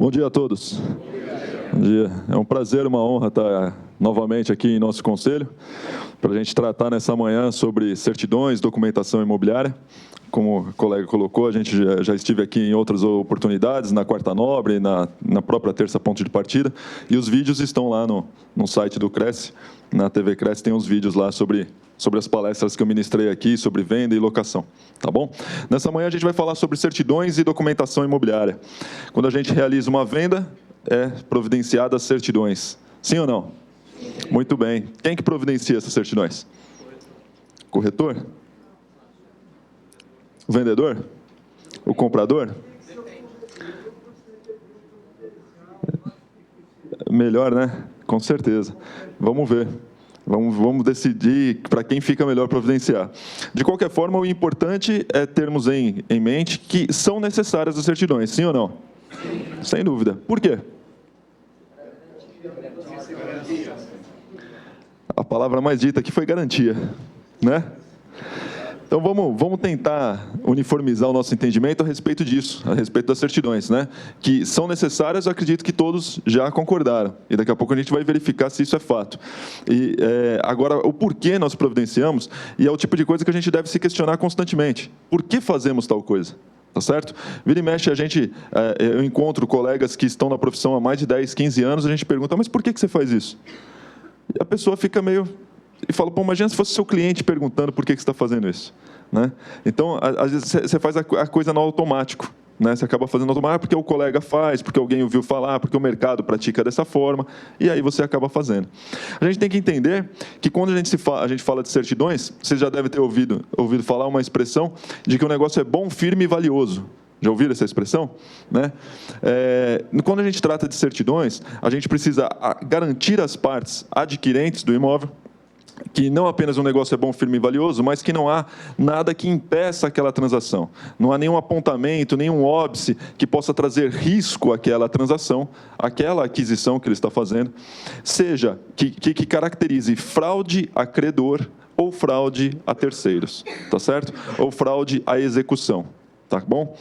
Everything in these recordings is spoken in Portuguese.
Bom dia a todos. Bom dia. É um prazer, uma honra estar novamente aqui em nosso conselho, para a gente tratar nessa manhã sobre certidões, documentação imobiliária. Como o colega colocou, a gente já esteve aqui em outras oportunidades, na Quarta Nobre, na própria Terça Ponto de Partida, e os vídeos estão lá no site do Cresce, na TV Cresce tem uns vídeos lá sobre as palestras que eu ministrei aqui, sobre venda e locação, tá bom? Nessa manhã a gente vai falar sobre certidões e documentação imobiliária. Quando a gente realiza uma venda, é providenciada as certidões. Sim ou não? Muito bem. Quem que providencia essas certidões? Corretor? O vendedor? O comprador? Melhor, né? Com certeza. Vamos ver. Vamos decidir para quem fica melhor providenciar. De qualquer forma, o importante é termos em mente que são necessárias as certidões, sim ou não? Sim. Sem dúvida. Por quê? A palavra mais dita aqui foi garantia, né? Então, vamos tentar uniformizar o nosso entendimento a respeito disso, a respeito das certidões, né? Que são necessárias, eu acredito que todos já concordaram. E daqui a pouco a gente vai verificar se isso é fato. E agora, o porquê nós providenciamos, e é o tipo de coisa que a gente deve se questionar constantemente. Por que fazemos tal coisa? Tá certo? Vira e mexe, eu encontro colegas que estão na profissão há mais de 10, 15 anos, a gente pergunta, mas por que você faz isso? E a pessoa fica meio... E fala, pô, imagina se fosse seu cliente perguntando por que você está fazendo isso. Né? Então, às vezes, você faz a coisa no automático. Né? Você acaba fazendo automático porque o colega faz, porque alguém ouviu falar, porque o mercado pratica dessa forma, e aí você acaba fazendo. A gente tem que entender que quando a gente fala de certidões, você já deve ter ouvido falar uma expressão de que o negócio é bom, firme e valioso. Já ouviram essa expressão? Né? Quando a gente trata de certidões, a gente precisa garantir às partes adquirentes do imóvel que não apenas um negócio é bom, firme e valioso, mas que não há nada que impeça aquela transação. Não há nenhum apontamento, nenhum óbice que possa trazer risco àquela transação, àquela aquisição que ele está fazendo, seja que caracterize fraude a credor ou fraude a terceiros, tá certo? Ou fraude à execução. Tá bom?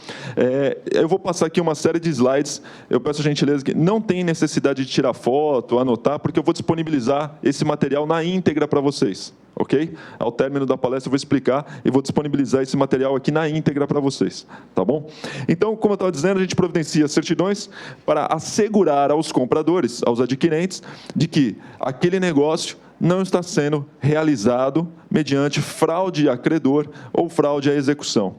Eu vou passar aqui uma série de slides, eu peço a gentileza que não tem necessidade de tirar foto, anotar, porque eu vou disponibilizar esse material na íntegra para vocês, ok? Ao término da palestra eu vou explicar e vou disponibilizar esse material aqui na íntegra para vocês, tá bom? Então, como eu estava dizendo, a gente providencia certidões para assegurar aos compradores, aos adquirentes, de que aquele negócio não está sendo realizado mediante fraude a credor ou fraude à execução.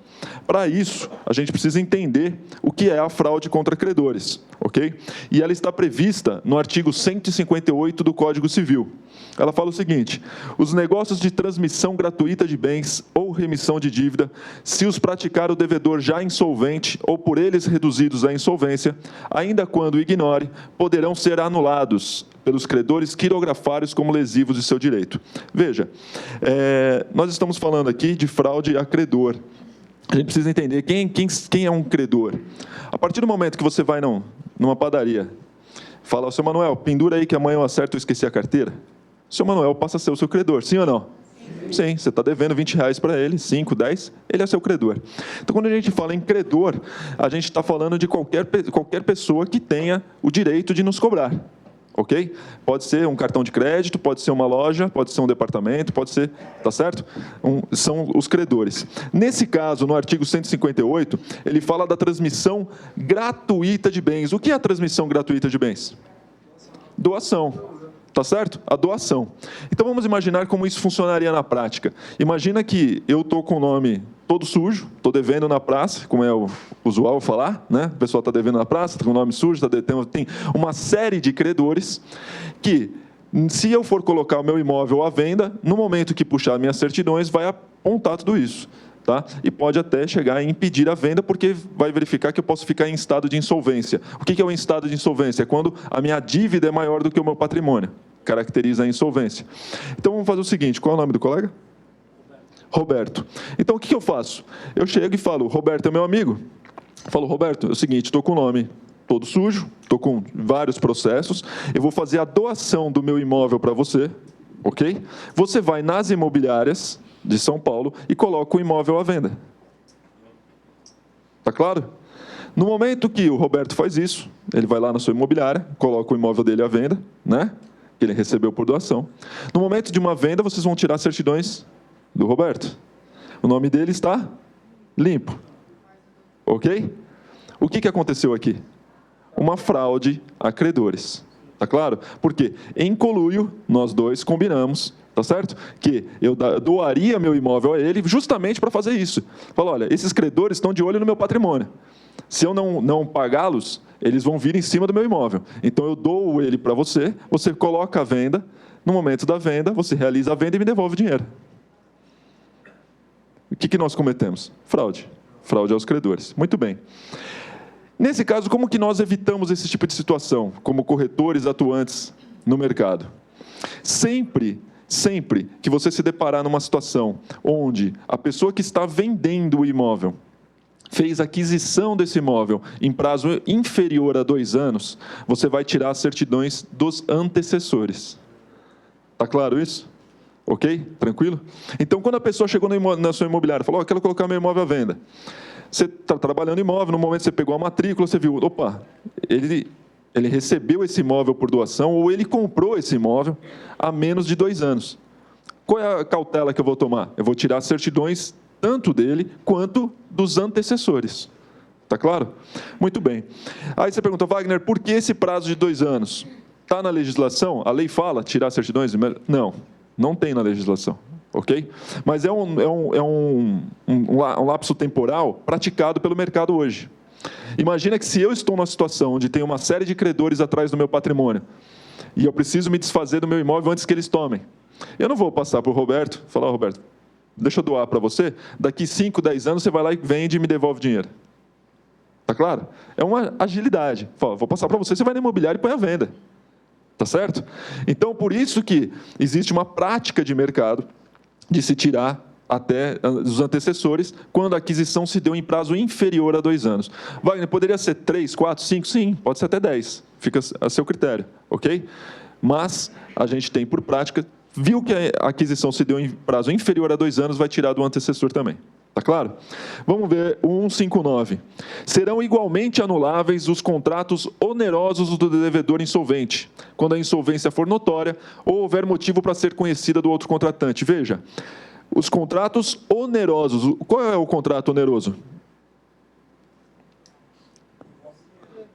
Para isso, a gente precisa entender o que é a fraude contra credores, ok? E ela está prevista no artigo 158 do Código Civil. Ela fala o seguinte: os negócios de transmissão gratuita de bens ou remissão de dívida, se os praticar o devedor já insolvente ou por eles reduzidos à insolvência, ainda quando ignore, poderão ser anulados pelos credores quirografários como lesivos de seu direito. Veja, nós estamos falando aqui de fraude a credor. A gente precisa entender quem é um credor. A partir do momento que você vai numa padaria, fala, seu Manuel, pendura aí que amanhã eu acerto e esqueci a carteira. O seu Manuel passa a ser o seu credor, sim ou não? Sim, você está devendo R$20 para ele, 5, 10, ele é seu credor. Então, quando a gente fala em credor, a gente está falando de qualquer pessoa que tenha o direito de nos cobrar. Ok? Pode ser um cartão de crédito, pode ser uma loja, pode ser um departamento, pode ser, tá certo? São os credores. Nesse caso, no artigo 158, ele fala da transmissão gratuita de bens. O que é a transmissão gratuita de bens? Doação. Tá certo? A doação. Então, vamos imaginar como isso funcionaria na prática. Imagina que eu estou com o nome todo sujo, estou devendo na praça, como é o usual falar, né? O pessoal está devendo na praça, está com o nome sujo, tem uma série de credores que, se eu for colocar o meu imóvel à venda, no momento que puxar minhas certidões, vai apontar tudo isso. Tá? E pode até chegar a impedir a venda, porque vai verificar que eu posso ficar em estado de insolvência. O que é um estado de insolvência? É quando a minha dívida é maior do que o meu patrimônio. Caracteriza a insolvência. Então, vamos fazer o seguinte, qual é o nome do colega? Roberto. Então, o que eu faço? Eu chego e falo, Roberto é meu amigo. Eu falo, Roberto, é o seguinte, estou com o nome todo sujo, estou com vários processos, eu vou fazer a doação do meu imóvel para você, ok? Você vai nas imobiliárias de São Paulo e coloca o imóvel à venda. Tá claro? No momento que o Roberto faz isso, ele vai lá na sua imobiliária, coloca o imóvel dele à venda, né? Que ele recebeu por doação. No momento de uma venda, vocês vão tirar certidões do Roberto. O nome dele está limpo. Ok? O que aconteceu aqui? Uma fraude a credores. Tá claro? Porque em conluio, nós dois combinamos, tá certo? Que eu doaria meu imóvel a ele justamente para fazer isso. Fala, olha, esses credores estão de olho no meu patrimônio. Se eu não pagá-los, eles vão vir em cima do meu imóvel. Então, eu dou ele para você, você coloca a venda, no momento da venda, você realiza a venda e me devolve o dinheiro. O que nós cometemos? Fraude. Fraude aos credores. Muito bem. Nesse caso, como que nós evitamos esse tipo de situação, como corretores atuantes no mercado? Sempre que você se deparar numa situação onde a pessoa que está vendendo o imóvel fez aquisição desse imóvel em prazo inferior a 2 anos, você vai tirar as certidões dos antecessores. Está claro isso? Ok? Tranquilo? Então, quando a pessoa chegou na sua imobiliária e falou, quero colocar meu imóvel à venda. Você está trabalhando imóvel, no momento que você pegou a matrícula, você viu, opa, ele recebeu esse imóvel por doação ou ele comprou esse imóvel há menos de 2 anos. Qual é a cautela que eu vou tomar? Eu vou tirar as certidões tanto dele quanto dos antecessores. Está claro? Muito bem. Aí você pergunta, Wagner, por que esse prazo de 2 anos? Está na legislação? A lei fala tirar certidões? Não, não tem na legislação. Ok? Mas é um lapso temporal praticado pelo mercado hoje. Imagina que se eu estou numa situação onde tem uma série de credores atrás do meu patrimônio e eu preciso me desfazer do meu imóvel antes que eles tomem. Eu não vou passar para o Roberto e falar, Roberto, deixa eu doar para você, daqui 5, 10 anos você vai lá e vende e me devolve dinheiro. Está claro? É uma agilidade. Fala, vou passar para você, você vai na imobiliária e põe à venda. Está certo? Então, por isso que existe uma prática de mercado de se tirar até os antecessores, quando a aquisição se deu em prazo inferior a 2 anos. Wagner, poderia ser 3, 4, 5? Sim, pode ser até 10. Fica a seu critério, ok? Mas a gente tem por prática, viu que a aquisição se deu em prazo inferior a 2 anos, vai tirar do antecessor também. Está claro? Vamos ver o 159. Serão igualmente anuláveis os contratos onerosos do devedor insolvente, quando a insolvência for notória ou houver motivo para ser conhecida do outro contratante. Veja, os contratos onerosos. Qual é o contrato oneroso?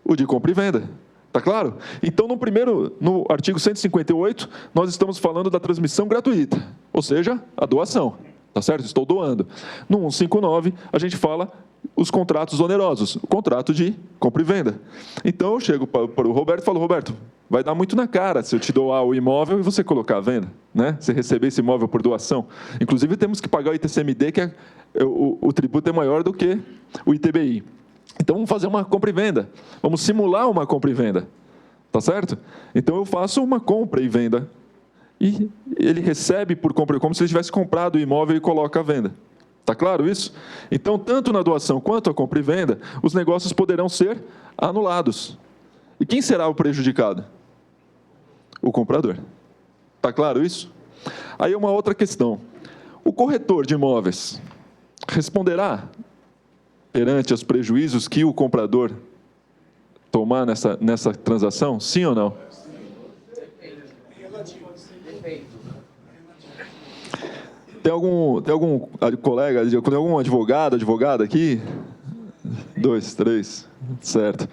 O de compra e venda. Está claro? Então, no artigo 158, nós estamos falando da transmissão gratuita, ou seja, a doação. Tá certo? Estou doando. No 159, a gente fala os contratos onerosos, o contrato de compra e venda. Então, eu chego para o Roberto e falo, Roberto, vai dar muito na cara se eu te doar o imóvel e você colocar à venda, né? Você receber esse imóvel por doação. Inclusive, temos que pagar o ITCMD, que o tributo é maior do que o ITBI. Então, vamos fazer uma compra e venda. Vamos simular uma compra e venda. Tá certo? Então, eu faço uma compra e venda. E ele recebe por compra, como se ele tivesse comprado o imóvel e coloca à venda. Está claro isso? Então, tanto na doação quanto a compra e venda, os negócios poderão ser anulados. E quem será o prejudicado? O comprador. Está claro isso? Aí uma outra questão. O corretor de imóveis responderá perante os prejuízos que o comprador tomar nessa transação? Sim ou não? Tem algum colega, tem algum advogada aqui? 2, 3, certo.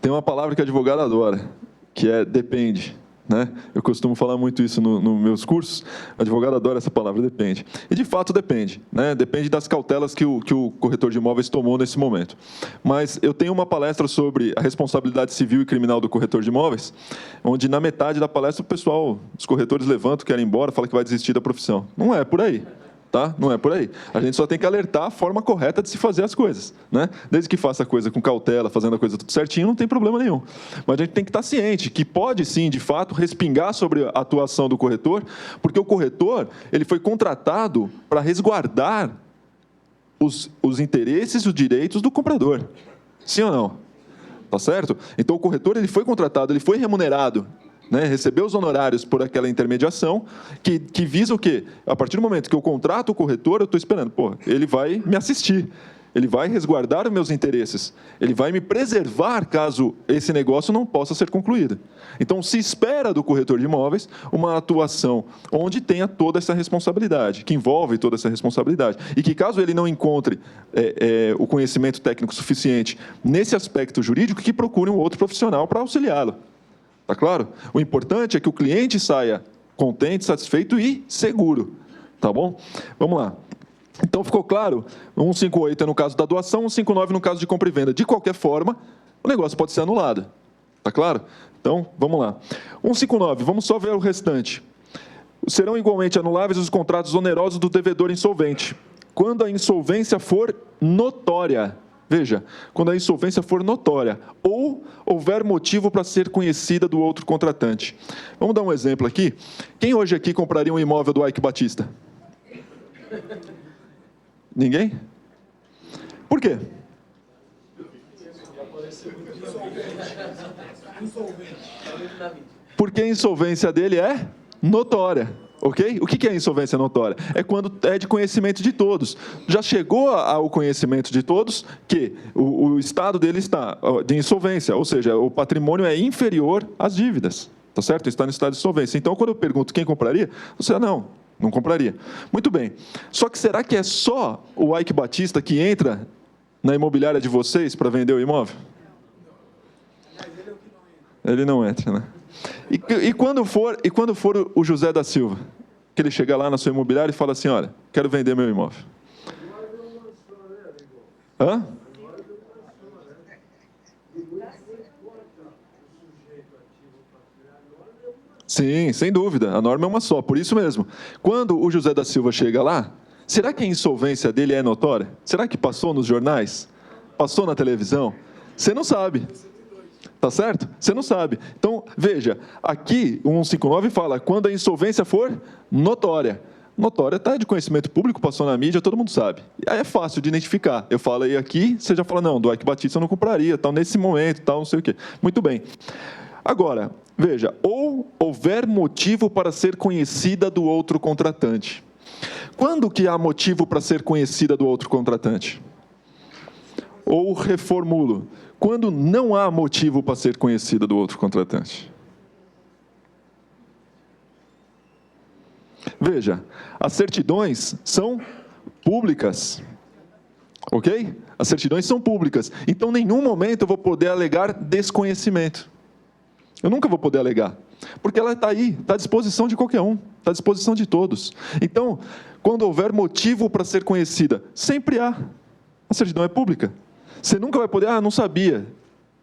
Tem uma palavra que o advogado adora, que é depende. Né? Eu costumo falar muito isso nos meus cursos. O advogado adora essa palavra, depende. E, de fato, depende. Né? Depende das cautelas que o corretor de imóveis tomou nesse momento. Mas eu tenho uma palestra sobre a responsabilidade civil e criminal do corretor de imóveis, onde, na metade da palestra, o pessoal, os corretores levantam, querem ir embora, fala que vai desistir da profissão. Não é por aí. Tá? Não é por aí. A gente só tem que alertar a forma correta de se fazer as coisas. Né? Desde que faça a coisa com cautela, fazendo a coisa tudo certinho, não tem problema nenhum. Mas a gente tem que estar ciente que pode, sim, de fato, respingar sobre a atuação do corretor, porque o corretor ele foi contratado para resguardar os interesses e os direitos do comprador. Sim ou não? Tá certo? Então, o corretor ele foi contratado, ele foi remunerado, né, recebeu os honorários por aquela intermediação, que visa o quê? A partir do momento que eu contrato o corretor, eu estou esperando, ele vai me assistir. Ele vai resguardar os meus interesses. Ele vai me preservar caso esse negócio não possa ser concluído. Então, se espera do corretor de imóveis uma atuação onde tenha toda essa responsabilidade, que envolve toda essa responsabilidade. E que, caso ele não encontre o conhecimento técnico suficiente nesse aspecto jurídico, que procure um outro profissional para auxiliá-lo. Está claro? O importante é que o cliente saia contente, satisfeito e seguro. Tá bom? Vamos lá. Então, ficou claro? 158 é no caso da doação, 159 no caso de compra e venda. De qualquer forma, o negócio pode ser anulado. Está claro? Então, vamos lá. 159, vamos só ver o restante. Serão igualmente anuláveis os contratos onerosos do devedor insolvente, quando a insolvência for notória. Veja, quando a insolvência for notória, ou houver motivo para ser conhecida do outro contratante. Vamos dar um exemplo aqui. Quem hoje aqui compraria um imóvel do Ike Batista? Ninguém? Por quê? Porque a insolvência dele é notória, ok? O que é a insolvência notória? É quando é de conhecimento de todos. Já chegou ao conhecimento de todos que o estado dele está de insolvência, ou seja, o patrimônio é inferior às dívidas, tá certo? Está no estado de insolvência. Então, quando eu pergunto quem compraria, você não compraria. Muito bem. Só que será que é só o Ike Batista que entra na imobiliária de vocês para vender o imóvel? Ele não entra, né? E quando for o José da Silva, que ele chega lá na sua imobiliária e fala assim, olha, quero vender meu imóvel. Hã? Sim, sem dúvida, a norma é uma só, por isso mesmo. Quando o José da Silva chega lá, será que a insolvência dele é notória? Será que passou nos jornais? Passou na televisão? Você não sabe. Tá certo? Você não sabe. Então, veja, aqui o 159 fala, quando a insolvência for notória. Notória está de conhecimento público, passou na mídia, todo mundo sabe. E aí é fácil de identificar. Eu falei aqui, você já fala, não, do Ike Batista eu não compraria, tal, nesse momento, tal, não sei o quê. Muito bem. Agora, veja, ou houver motivo para ser conhecida do outro contratante. Quando que há motivo para ser conhecida do outro contratante? Ou reformulo, quando não há motivo para ser conhecida do outro contratante. Veja, as certidões são públicas, ok? As certidões são públicas, então em nenhum momento eu vou poder alegar desconhecimento. Eu nunca vou poder alegar, porque ela está aí, está à disposição de qualquer um, está à disposição de todos. Então, quando houver motivo para ser conhecida, sempre há. A certidão é pública. Você nunca vai poder, não sabia,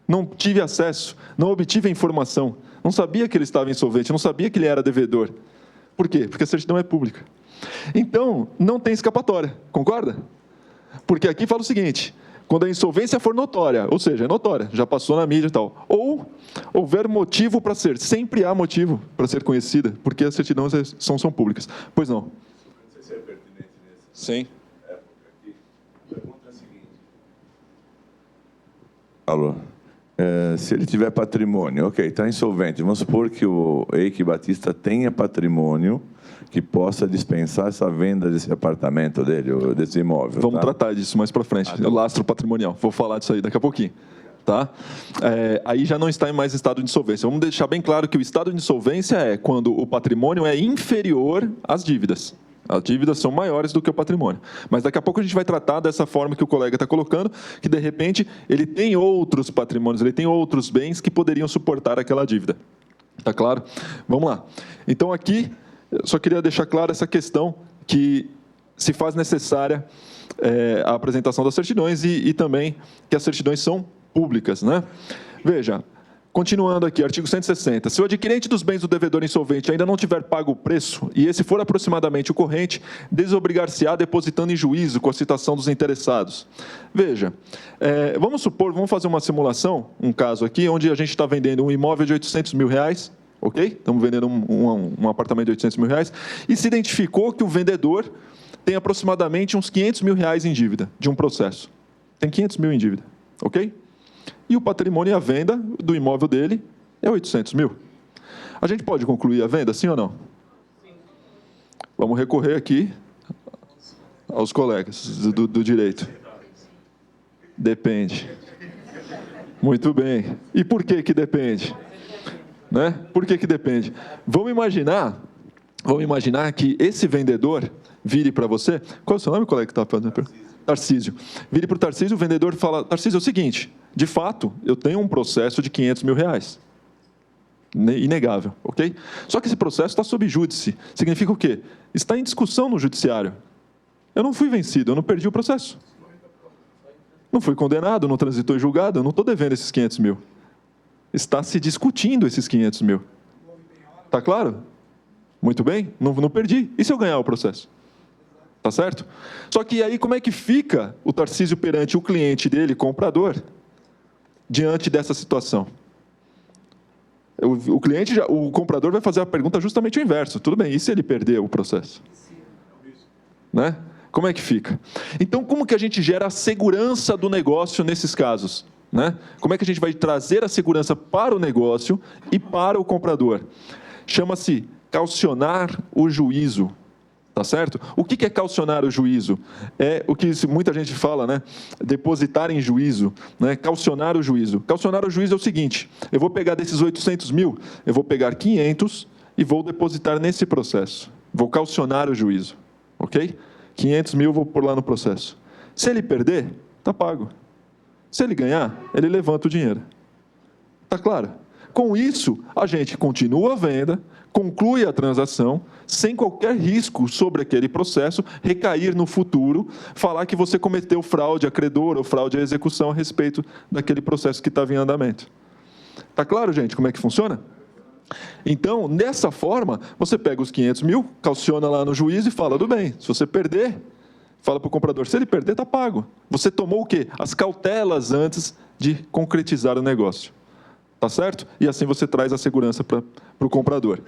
não tive acesso, não obtive a informação, não sabia que ele estava insolvente, não sabia que ele era devedor. Por quê? Porque a certidão é pública. Então, não tem escapatória, concorda? Porque aqui fala o seguinte, quando a insolvência for notória, ou seja, é notória, já passou na mídia e tal, ou houver motivo para ser, sempre há motivo para ser conhecida, porque as certidões são públicas. Pois não? Não sei se é pertinente nesse. Sim. Alô. Se ele tiver patrimônio, ok, está insolvente. Vamos supor que o Ike Batista tenha patrimônio que possa dispensar essa venda desse apartamento dele, desse imóvel. Vamos tratar disso mais para frente. O lastro patrimonial. Vou falar disso aí daqui a pouquinho. Tá? Aí já não está em mais estado de insolvência. Vamos deixar bem claro que o estado de insolvência é quando o patrimônio é inferior às dívidas. As dívidas são maiores do que o patrimônio. Mas daqui a pouco a gente vai tratar dessa forma que o colega está colocando, que de repente ele tem outros patrimônios, ele tem outros bens que poderiam suportar aquela dívida. Está claro? Vamos lá. Então aqui, eu só queria deixar claro essa questão que se faz necessária a apresentação das certidões e também que as certidões são públicas, né? Veja, continuando aqui, artigo 160. Se o adquirente dos bens do devedor insolvente ainda não tiver pago o preço, e esse for aproximadamente o corrente, desobrigar-se-á depositando em juízo com a citação dos interessados. Veja, vamos supor, vamos fazer uma simulação, um caso aqui, onde a gente está vendendo um imóvel de R$800 mil, ok? Estamos vendendo um apartamento de R$800 mil, e se identificou que o vendedor tem aproximadamente uns R$500 mil em dívida de um processo. Tem R$500 mil em dívida, ok? E o patrimônio e a venda do imóvel dele é R$800 mil. A gente pode concluir a venda, sim ou não? Sim. Vamos recorrer aqui aos colegas do direito. Depende. Muito bem. E por que que depende? Né? Por que que depende? Vamos imaginar que esse vendedor vire para você... Qual é o seu nome, colega, que está fazendo? Tarcísio. Vire para o Tarcísio, o vendedor fala, Tarcísio, é o seguinte, de fato, eu tenho um processo de R$500 mil. Inegável, ok? Só que esse processo está sob júdice. Significa o quê? Está em discussão no judiciário. Eu não fui vencido, eu não perdi o processo. Não fui condenado, não transitou em julgado, eu não estou devendo esses R$500 mil. Está se discutindo esses R$500 mil. Está claro? Muito bem, não perdi. E se eu ganhar o processo? Tá certo? Só que aí como é que fica o Tarcísio perante o cliente dele, comprador, diante dessa situação? O comprador vai fazer a pergunta justamente o inverso. Tudo bem, e se ele perder o processo? Né? Como é que fica? Então, como que a gente gera a segurança do negócio nesses casos? Né? Como é que a gente vai trazer a segurança para o negócio e para o comprador? Chama-se caucionar o juízo. Tá certo? O que é caucionar o juízo? É o que muita gente fala, né? Depositar em juízo, né? Caucionar o juízo. Caucionar o juízo é o seguinte, eu vou pegar desses 800 mil, eu vou pegar 500 e vou depositar nesse processo. Vou caucionar o juízo, ok? 500 mil eu vou pôr lá no processo. Se ele perder, tá pago. Se ele ganhar, ele levanta o dinheiro. Tá claro? Com isso, a gente continua a venda, conclui a transação, sem qualquer risco sobre aquele processo, recair no futuro, falar que você cometeu fraude a credor ou fraude à execução a respeito daquele processo que estava em andamento. Está claro, gente, como é que funciona? Então, dessa forma, você pega os 500 mil, cauciona lá no juízo e fala, tudo bem, se você perder, fala para o comprador, se ele perder, está pago. Você tomou o quê? As cautelas antes de concretizar o negócio. Tá certo? E assim você traz a segurança para o comprador.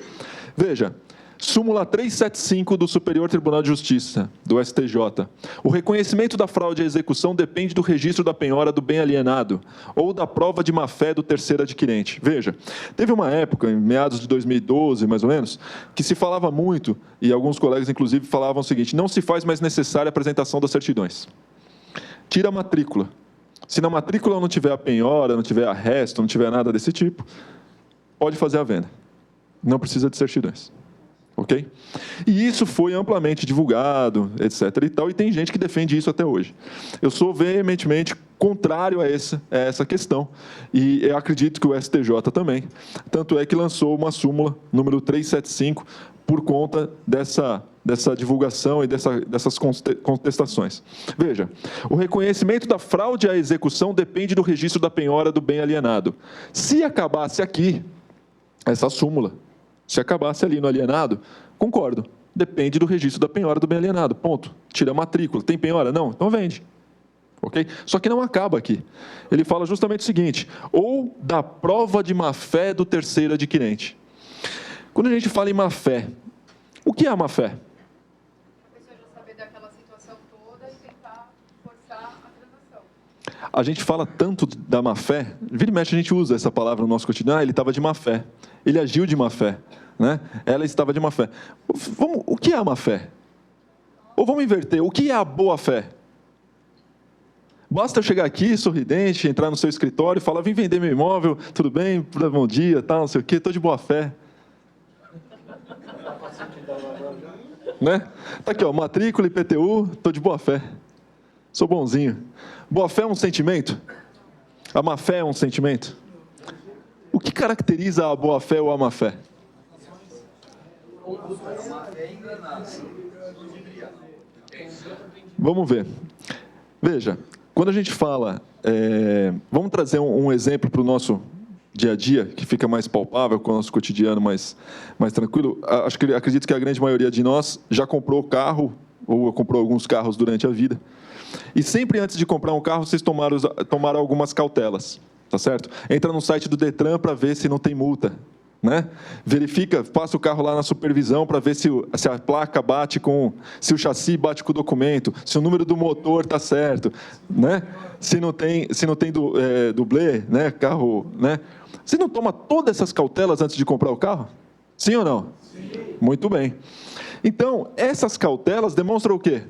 Veja, súmula 375 do Superior Tribunal de Justiça, do STJ. O reconhecimento da fraude à execução depende do registro da penhora do bem alienado ou da prova de má-fé do terceiro adquirente. Veja, teve uma época, em meados de 2012, mais ou menos, que se falava muito, e alguns colegas, inclusive, falavam o seguinte, não se faz mais necessária a apresentação das certidões. Tira a matrícula. Se na matrícula não tiver a penhora, não tiver arresto, não tiver nada desse tipo, pode fazer a venda. Não precisa de certidões. Ok? E isso foi amplamente divulgado, etc. e tal, e tem gente que defende isso até hoje. Eu sou veementemente contrário a essa questão, e eu acredito que o STJ também. Tanto é que lançou uma súmula, número 375, por conta dessa divulgação e dessas contestações. Veja, o reconhecimento da fraude à execução depende do registro da penhora do bem alienado. Se acabasse aqui, essa súmula, se acabasse ali no alienado, concordo, depende do registro da penhora do bem alienado, ponto. Tira a matrícula, tem penhora? Não, então vende. Okay? Só que não acaba aqui. Ele fala justamente o seguinte, ou da prova de má-fé do terceiro adquirente. Quando a gente fala em má-fé, o que é a má-fé? A pessoa já saber daquela situação toda e tentar forçar a transação. A gente fala tanto da má-fé, vira e mexe a gente usa essa palavra no nosso cotidiano, ele estava de má-fé, ele agiu de má-fé, né? Ela estava de má-fé. O que é a má-fé? Ou vamos inverter, o que é a boa-fé? Basta eu chegar aqui, sorridente, entrar no seu escritório e falar, vim vender meu imóvel, tudo bem, bom dia, tal, não sei o quê, estou de boa-fé. Né? Tá aqui, ó, matrícula, IPTU, estou de boa-fé. Sou bonzinho. Boa-fé é um sentimento? A má-fé é um sentimento? O que caracteriza a boa-fé ou a má-fé? Vamos ver. Veja, quando a gente fala... vamos trazer um exemplo para o nosso dia a dia, que fica mais palpável, com o nosso cotidiano mais tranquilo. Acredito que a grande maioria de nós já comprou carro, ou comprou alguns carros durante a vida. E sempre antes de comprar um carro, vocês tomaram algumas cautelas, tá certo? Entra no site do Detran para ver se não tem multa, né? Verifica, passa o carro lá na supervisão para ver se a placa bate com... se o chassi bate com o documento, se o número do motor está certo, né? Se não tem dublê, né? Carro, né? Você não toma todas essas cautelas antes de comprar o carro? Sim ou não? Sim. Muito bem. Então, essas cautelas demonstram o quê?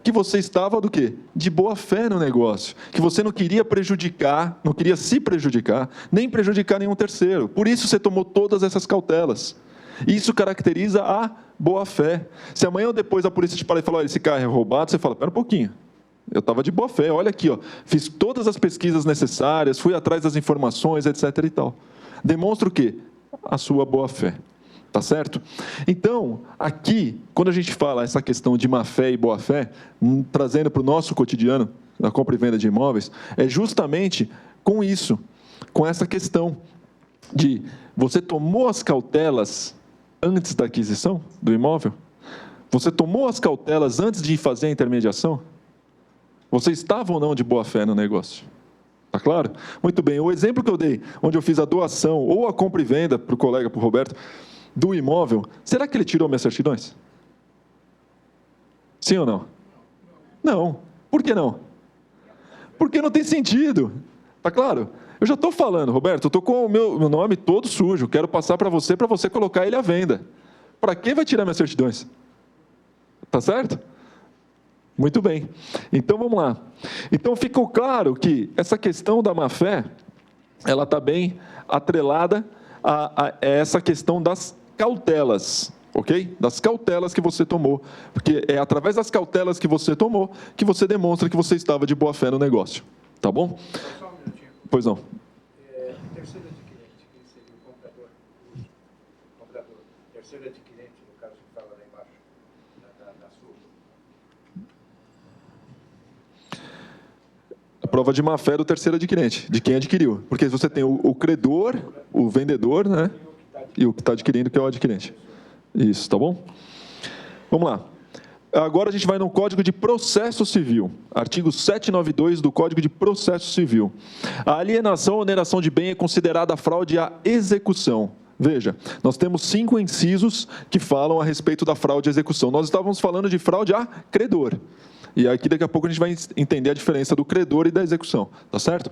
que você estava do quê? De boa fé no negócio, que você não queria prejudicar, não queria se prejudicar, nem prejudicar nenhum terceiro. Por isso você tomou todas essas cautelas. Isso caracteriza a boa fé. Se amanhã ou depois a polícia te parar e falar, olha, esse carro é roubado, você fala, espera um pouquinho. Eu estava de boa fé, olha aqui, ó, fiz todas as pesquisas necessárias, fui atrás das informações, etc. e tal. Demonstra o quê? A sua boa fé. Tá certo? Então, aqui, quando a gente fala essa questão de má fé e boa fé, trazendo para o nosso cotidiano, da compra e venda de imóveis, é justamente com isso, com essa questão de você tomou as cautelas antes da aquisição do imóvel? Você tomou as cautelas antes de fazer a intermediação? Você estava ou não de boa fé no negócio? Está claro? Muito bem. O exemplo que eu dei, onde eu fiz a doação ou a compra e venda para o colega, para o Roberto, do imóvel, será que ele tirou minhas certidões? Sim ou não? Não. Por que não? Porque não tem sentido. Está claro? Eu já estou falando, Roberto, eu estou com o meu nome todo sujo, quero passar para você colocar ele à venda. Para quem vai tirar minhas certidões? Está certo? Muito bem. Então, vamos lá. Então, ficou claro que essa questão da má-fé, ela está bem atrelada a essa questão das cautelas, ok? Das cautelas que você tomou. Porque é através das cautelas que você tomou que você demonstra que você estava de boa fé no negócio. Tá bom? Só um minutinho. Pois não. Terceiro adquirente, que seria o comprador. Comprador. Terceiro adquirente, no caso que fala lá embaixo, da sua. A prova de má-fé do terceiro adquirente, de quem adquiriu. Porque você tem o credor, o vendedor, né? E o que está adquirindo, que é o adquirente. Isso, tá bom? Vamos lá. Agora a gente vai no Código de Processo Civil, artigo 792 do Código de Processo Civil. A alienação ou oneração de bem é considerada fraude à execução. Veja, nós temos 5 incisos que falam a respeito da fraude à execução. Nós estávamos falando de fraude a credor. E aqui daqui a pouco a gente vai entender a diferença do credor e da execução, tá certo?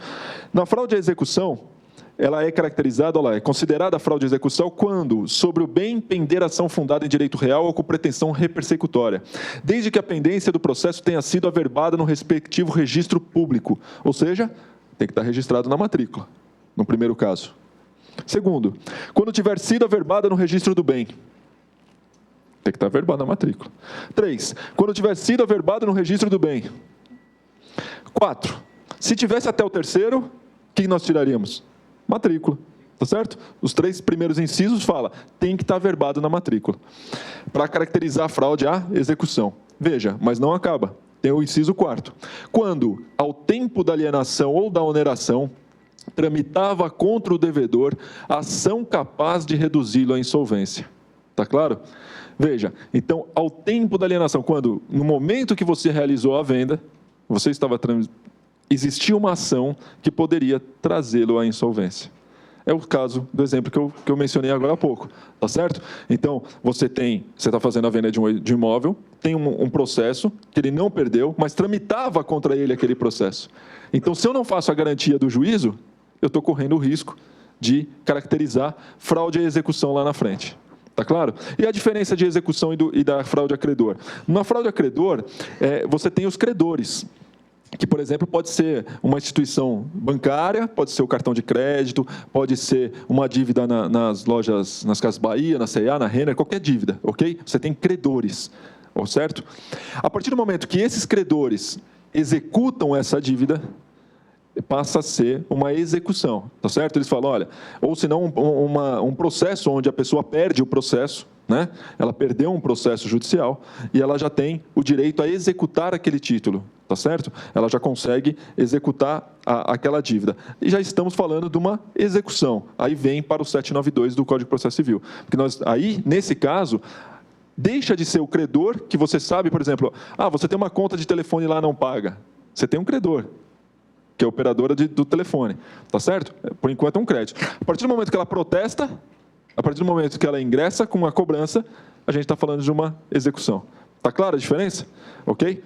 Na fraude à execução, ela é caracterizada, é considerada fraude à execução quando, sobre o bem pender ação fundada em direito real ou com pretensão repersecutória, desde que a pendência do processo tenha sido averbada no respectivo registro público, ou seja, tem que estar registrado na matrícula, no primeiro caso. Segundo, quando tiver sido averbada no registro do bem, tem que estar averbado na matrícula. 3, quando tiver sido averbado no registro do bem. 4, se tivesse até o terceiro, o que nós tiraríamos? Matrícula, tá certo? Os 3 primeiros incisos fala, tem que estar averbado na matrícula, para caracterizar a fraude à execução. Veja, mas não acaba. Tem o inciso 4. Quando, ao tempo da alienação ou da oneração, tramitava contra o devedor ação capaz de reduzi-lo à insolvência. Tá claro? Veja, então, ao tempo da alienação, quando, no momento que você realizou a venda, você estava existia uma ação que poderia trazê-lo à insolvência. É o caso do exemplo que eu mencionei agora há pouco, tá certo? Então, você está fazendo a venda de um imóvel, tem um processo que ele não perdeu, mas tramitava contra ele aquele processo. Então, se eu não faço a garantia do juízo, eu estou correndo o risco de caracterizar fraude à execução lá na frente. Tá claro? E a diferença de execução e da fraude a credor? Na fraude a credor, você tem os credores, que, por exemplo, pode ser uma instituição bancária, pode ser o cartão de crédito, pode ser uma dívida nas lojas, nas Casas Bahia, na C&A, na Renner, qualquer dívida, ok? Você tem credores, certo? A partir do momento que esses credores executam essa dívida, passa a ser uma execução, tá certo? Eles falam, olha, ou senão um processo onde a pessoa perde o processo, né? Ela perdeu um processo judicial e ela já tem o direito a executar aquele título, tá certo? Ela já consegue executar aquela dívida. E já estamos falando de uma execução. Aí vem para o 792 do Código de Processo Civil. Porque aí, nesse caso, deixa de ser o credor, que você sabe, por exemplo, você tem uma conta de telefone lá não paga. Você tem um credor, que é a operadora do telefone, tá certo? Por enquanto é um crédito. A partir do momento que ela protesta, a partir do momento que ela ingressa com uma cobrança, a gente está falando de uma execução. Está clara a diferença? Ok?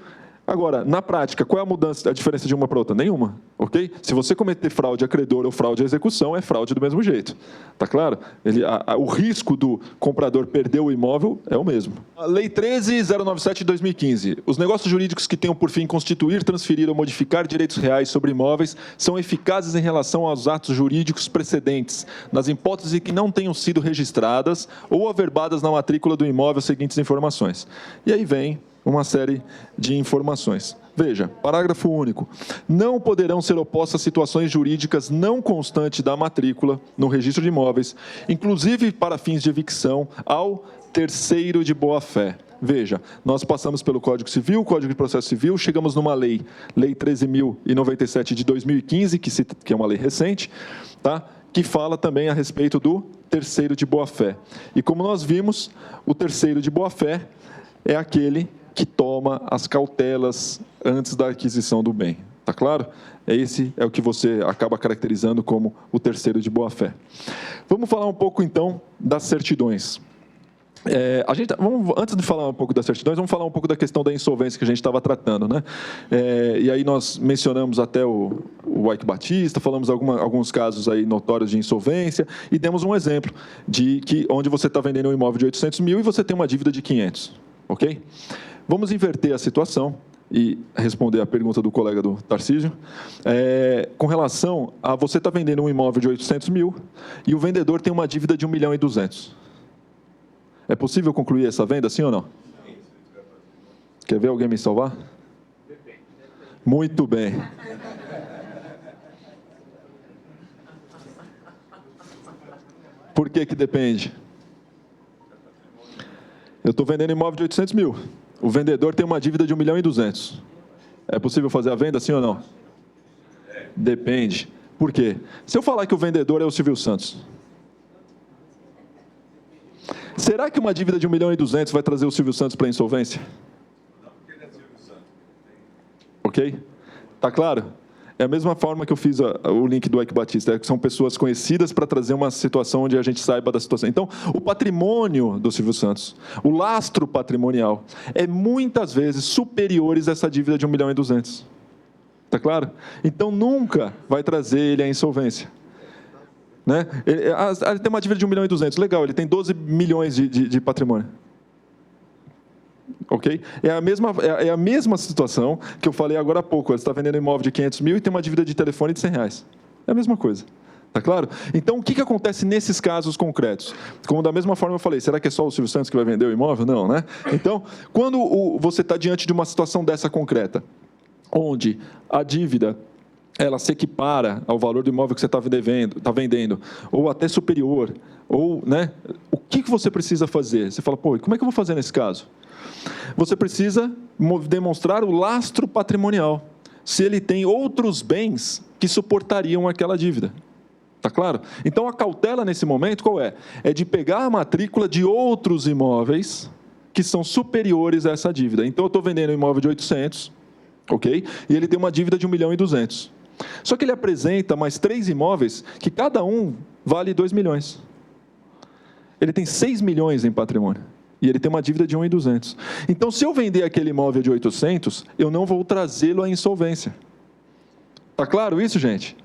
Agora, na prática, qual é a mudança, a diferença de uma para outra? Nenhuma, ok? Se você cometer fraude a credor ou fraude à execução, é fraude do mesmo jeito. Tá claro? O risco do comprador perder o imóvel é o mesmo. A Lei 13.097 de 2015. Os negócios jurídicos que tenham por fim constituir, transferir ou modificar direitos reais sobre imóveis são eficazes em relação aos atos jurídicos precedentes, nas hipóteses em que não tenham sido registradas ou averbadas na matrícula do imóvel as seguintes informações. E aí vem uma série de informações. Veja, parágrafo único. Não poderão ser opostas situações jurídicas não constantes da matrícula no registro de imóveis, inclusive para fins de evicção, ao terceiro de boa-fé. Veja, nós passamos pelo Código Civil, Código de Processo Civil, chegamos numa lei, Lei 13.097 de 2015, que é uma lei recente, tá? Que fala também a respeito do terceiro de boa-fé. E como nós vimos, o terceiro de boa-fé é aquele que toma as cautelas antes da aquisição do bem. Tá claro? Esse é o que você acaba caracterizando como o terceiro de boa-fé. Vamos falar um pouco, então, das certidões. Antes de falar um pouco das certidões, vamos falar um pouco da questão da insolvência que a gente estava tratando, né? E aí nós mencionamos até o Eike Batista, falamos alguns casos aí notórios de insolvência e demos um exemplo de onde você está vendendo um imóvel de 800 mil e você tem uma dívida de 500, ok? Vamos inverter a situação e responder a pergunta do colega do Tarcísio. Com relação a você está vendendo um imóvel de 800 mil e o vendedor tem uma dívida de 1.200.000. É possível concluir essa venda, sim ou não? Quer ver alguém me salvar? Muito bem. Por que depende? Eu estou vendendo imóvel de 800 mil. O vendedor tem uma dívida de 1.200.000. É possível fazer a venda, sim ou não? Depende. Por quê? Se eu falar que o vendedor é o Silvio Santos, será que uma dívida de 1.200.000 vai trazer o Silvio Santos para a insolvência? Não, porque ele é Silvio Santos. Ok? Tá claro? É a mesma forma que eu fiz o link do Eike Batista, que são pessoas conhecidas para trazer uma situação onde a gente saiba da situação. Então, o patrimônio do Silvio Santos, o lastro patrimonial, é muitas vezes superiores a essa dívida de 1.200.000. Tá claro? Então, nunca vai trazer ele à insolvência. Né? Ele tem uma dívida de 1.200.000, legal, ele tem 12 milhões de patrimônio. Ok? É a mesma situação que eu falei agora há pouco. Você está vendendo um imóvel de 500 mil e tem uma dívida de telefone de 100 reais. É a mesma coisa. Está claro? Então, o que acontece nesses casos concretos? Como da mesma forma eu falei, será que é só o Silvio Santos que vai vender o imóvel? Não, né? Então, quando você está diante de uma situação dessa concreta, onde a dívida ela se equipara ao valor do imóvel que você está vendendo, ou até superior, ou, né, o que você precisa fazer? Você fala, pô, como é que eu vou fazer nesse caso? Você precisa demonstrar o lastro patrimonial, se ele tem outros bens que suportariam aquela dívida. Está claro? Então, a cautela nesse momento, qual é? É de pegar a matrícula de outros imóveis que são superiores a essa dívida. Então, eu estou vendendo um imóvel de 800, ok? E ele tem uma dívida de 1.200.000. Só que ele apresenta mais 3 imóveis que cada um vale 2 milhões. Ele tem 6 milhões em patrimônio. E ele tem uma dívida de 1.200.000. Então, se eu vender aquele imóvel de 800, eu não vou trazê-lo à insolvência. Está claro isso, gente?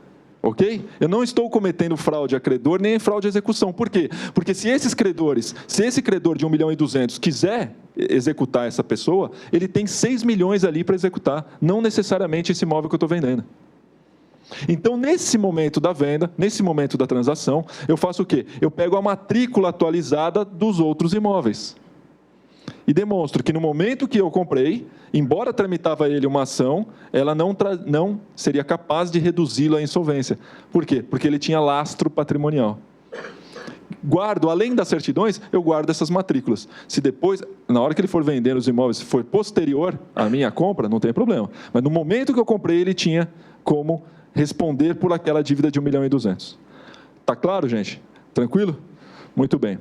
Ok? Eu não estou cometendo fraude a credor nem fraude à execução. Por quê? Porque se esse credor de 1.200.000 quiser executar essa pessoa, ele tem 6 milhões ali para executar, não necessariamente esse imóvel que eu estou vendendo. Então, nesse momento da venda, nesse momento da transação, eu faço o quê? Eu pego a matrícula atualizada dos outros imóveis. E demonstro que no momento que eu comprei, embora tramitava ele uma ação, ela não seria capaz de reduzi-lo à insolvência. Por quê? Porque ele tinha lastro patrimonial. Guardo, além das certidões, eu guardo essas matrículas. Se depois, na hora que ele for vender os imóveis, se for posterior à minha compra, não tem problema. Mas no momento que eu comprei, ele tinha como responder por aquela dívida de 1.200.000. Está claro, gente? Tranquilo? Muito bem.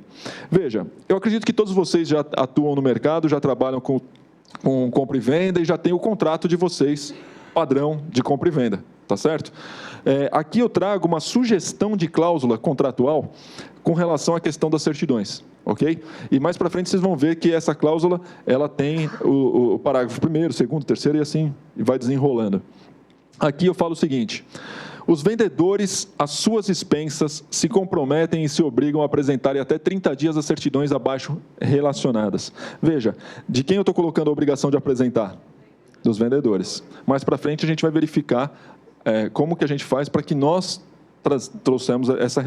Veja, eu acredito que todos vocês já atuam no mercado, já trabalham com compra e venda e já têm o contrato de vocês, padrão de compra e venda, tá certo? Aqui eu trago uma sugestão de cláusula contratual com relação à questão das certidões, ok? E mais para frente vocês vão ver que essa cláusula ela tem o parágrafo 1º, 2º, 3º e assim vai desenrolando. Aqui eu falo o seguinte: os vendedores, às suas expensas, se comprometem e se obrigam a apresentarem até 30 dias as certidões abaixo relacionadas. Veja, de quem eu estou colocando a obrigação de apresentar? Dos vendedores. Mais para frente a gente vai verificar como que a gente faz para que nós trazemos essa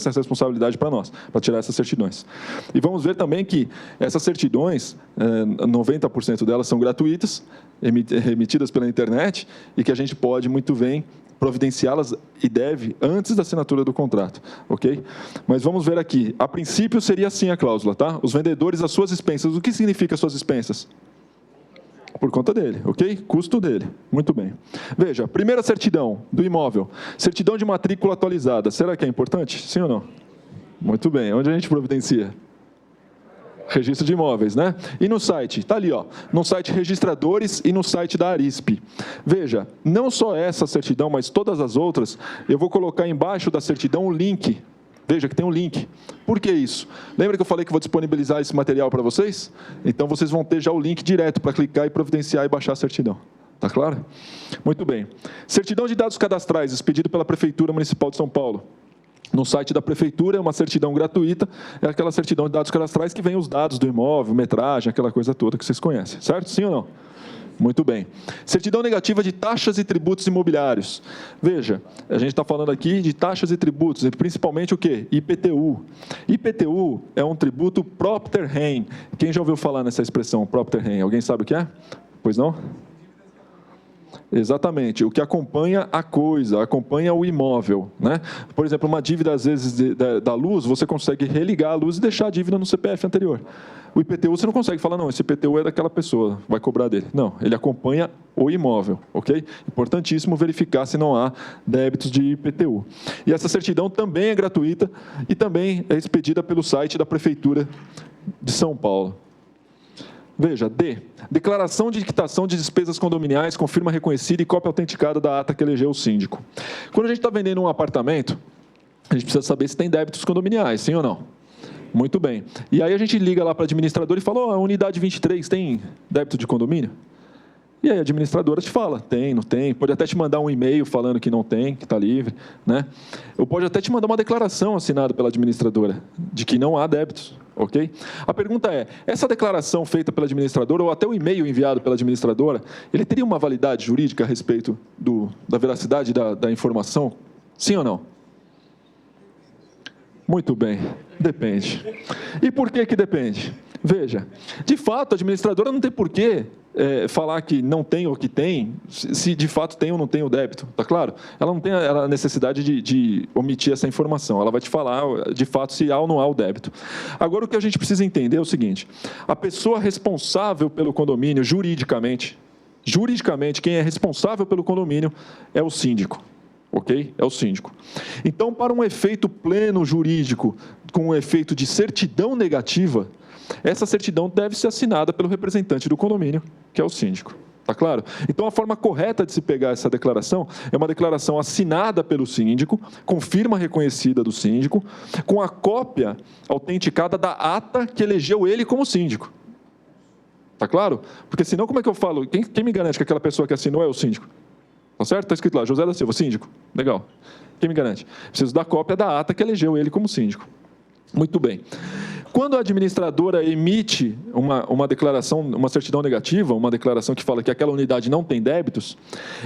responsabilidade para nós, para tirar essas certidões. E vamos ver também que essas certidões, 90% delas são gratuitas, emitidas pela internet, e que a gente pode muito bem providenciá-las e deve antes da assinatura do contrato, ok? Mas vamos ver aqui. A princípio seria assim a cláusula, tá? Os vendedores às suas expensas. O que significa suas expensas? Por conta dele, ok? Custo dele. Muito bem. Veja, primeira certidão do imóvel. Certidão de matrícula atualizada. Será que é importante? Sim ou não? Muito bem. Onde a gente providencia? Registro de imóveis, né? E no site? Está ali, ó. No site Registradores e no site da Arisp. Veja, não só essa certidão, mas todas as outras, eu vou colocar embaixo da certidão o link. Veja que tem um link. Por que isso? Lembra que eu falei que vou disponibilizar esse material para vocês? Então, vocês vão ter já o link direto para clicar e providenciar e baixar a certidão. Está claro? Muito bem. Certidão de dados cadastrais, expedido pela Prefeitura Municipal de São Paulo. No site da Prefeitura, é uma certidão gratuita, é aquela certidão de dados cadastrais que vem os dados do imóvel, metragem, aquela coisa toda que vocês conhecem. Certo? Sim ou não? Muito bem. Certidão negativa de taxas e tributos imobiliários. Veja, a gente está falando aqui de taxas e tributos, e principalmente o quê? IPTU. IPTU é um tributo propter rem. Quem já ouviu falar nessa expressão, propter rem? Alguém sabe o que é? Pois não? Exatamente, o que acompanha a coisa, acompanha o imóvel, né? Por exemplo, uma dívida, às vezes, da luz, você consegue religar a luz e deixar a dívida no CPF anterior. O IPTU, você não consegue falar, não, esse IPTU é daquela pessoa, vai cobrar dele. Não, ele acompanha o imóvel, ok? Importantíssimo verificar se não há débitos de IPTU. E essa certidão também é gratuita e também é expedida pelo site da Prefeitura de São Paulo. Veja, D. Declaração de quitação de despesas condominiais com firma reconhecida e cópia autenticada da ata que elegeu o síndico. Quando a gente está vendendo um apartamento, a gente precisa saber se tem débitos condominiais, sim ou não? Muito bem. E aí a gente liga lá para a administradora e fala, a unidade 23 tem débito de condomínio? E aí a administradora te fala, tem, não tem. Pode até te mandar um e-mail falando que não tem, que está livre, né? Ou pode até te mandar uma declaração assinada pela administradora de que não há débitos, ok? A pergunta é, essa declaração feita pela administradora ou até o e-mail enviado pela administradora, ele teria uma validade jurídica a respeito da veracidade da informação? Sim ou não? Muito bem, depende. E por que depende? Veja, de fato, a administradora não tem por que falar que não tem ou que tem, se de fato tem ou não tem o débito, tá claro? Ela não tem a necessidade de omitir essa informação, ela vai te falar, de fato, se há ou não há o débito. Agora, o que a gente precisa entender é o seguinte, a pessoa responsável pelo condomínio, juridicamente, quem é responsável pelo condomínio é o síndico. Ok? É o síndico. Então, para um efeito pleno jurídico, com um efeito de certidão negativa, essa certidão deve ser assinada pelo representante do condomínio, que é o síndico. Está claro? Então, a forma correta de se pegar essa declaração é uma declaração assinada pelo síndico, com firma reconhecida do síndico, com a cópia autenticada da ata que elegeu ele como síndico. Está claro? Porque senão, como é que eu falo? Quem me garante que aquela pessoa que assinou é o síndico? Tá certo? Está escrito lá, José da Silva, síndico. Legal. Quem me garante? Preciso da cópia da ata que elegeu ele como síndico. Muito bem. Quando a administradora emite uma declaração, uma certidão negativa, uma declaração que fala que aquela unidade não tem débitos,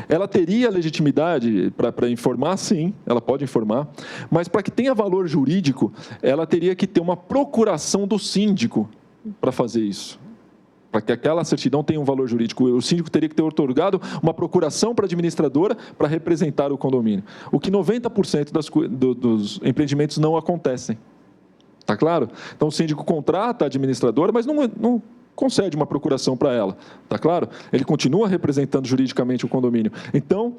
ela teria legitimidade para informar, sim, ela pode informar, mas para que tenha valor jurídico, ela teria que ter uma procuração do síndico para fazer isso. Para que aquela certidão tenha um valor jurídico, o síndico teria que ter otorgado uma procuração para a administradora para representar o condomínio. O que 90% dos empreendimentos não acontecem. Está claro? Então, o síndico contrata a administradora, mas não concede uma procuração para ela. Está claro? Ele continua representando juridicamente o condomínio. Então,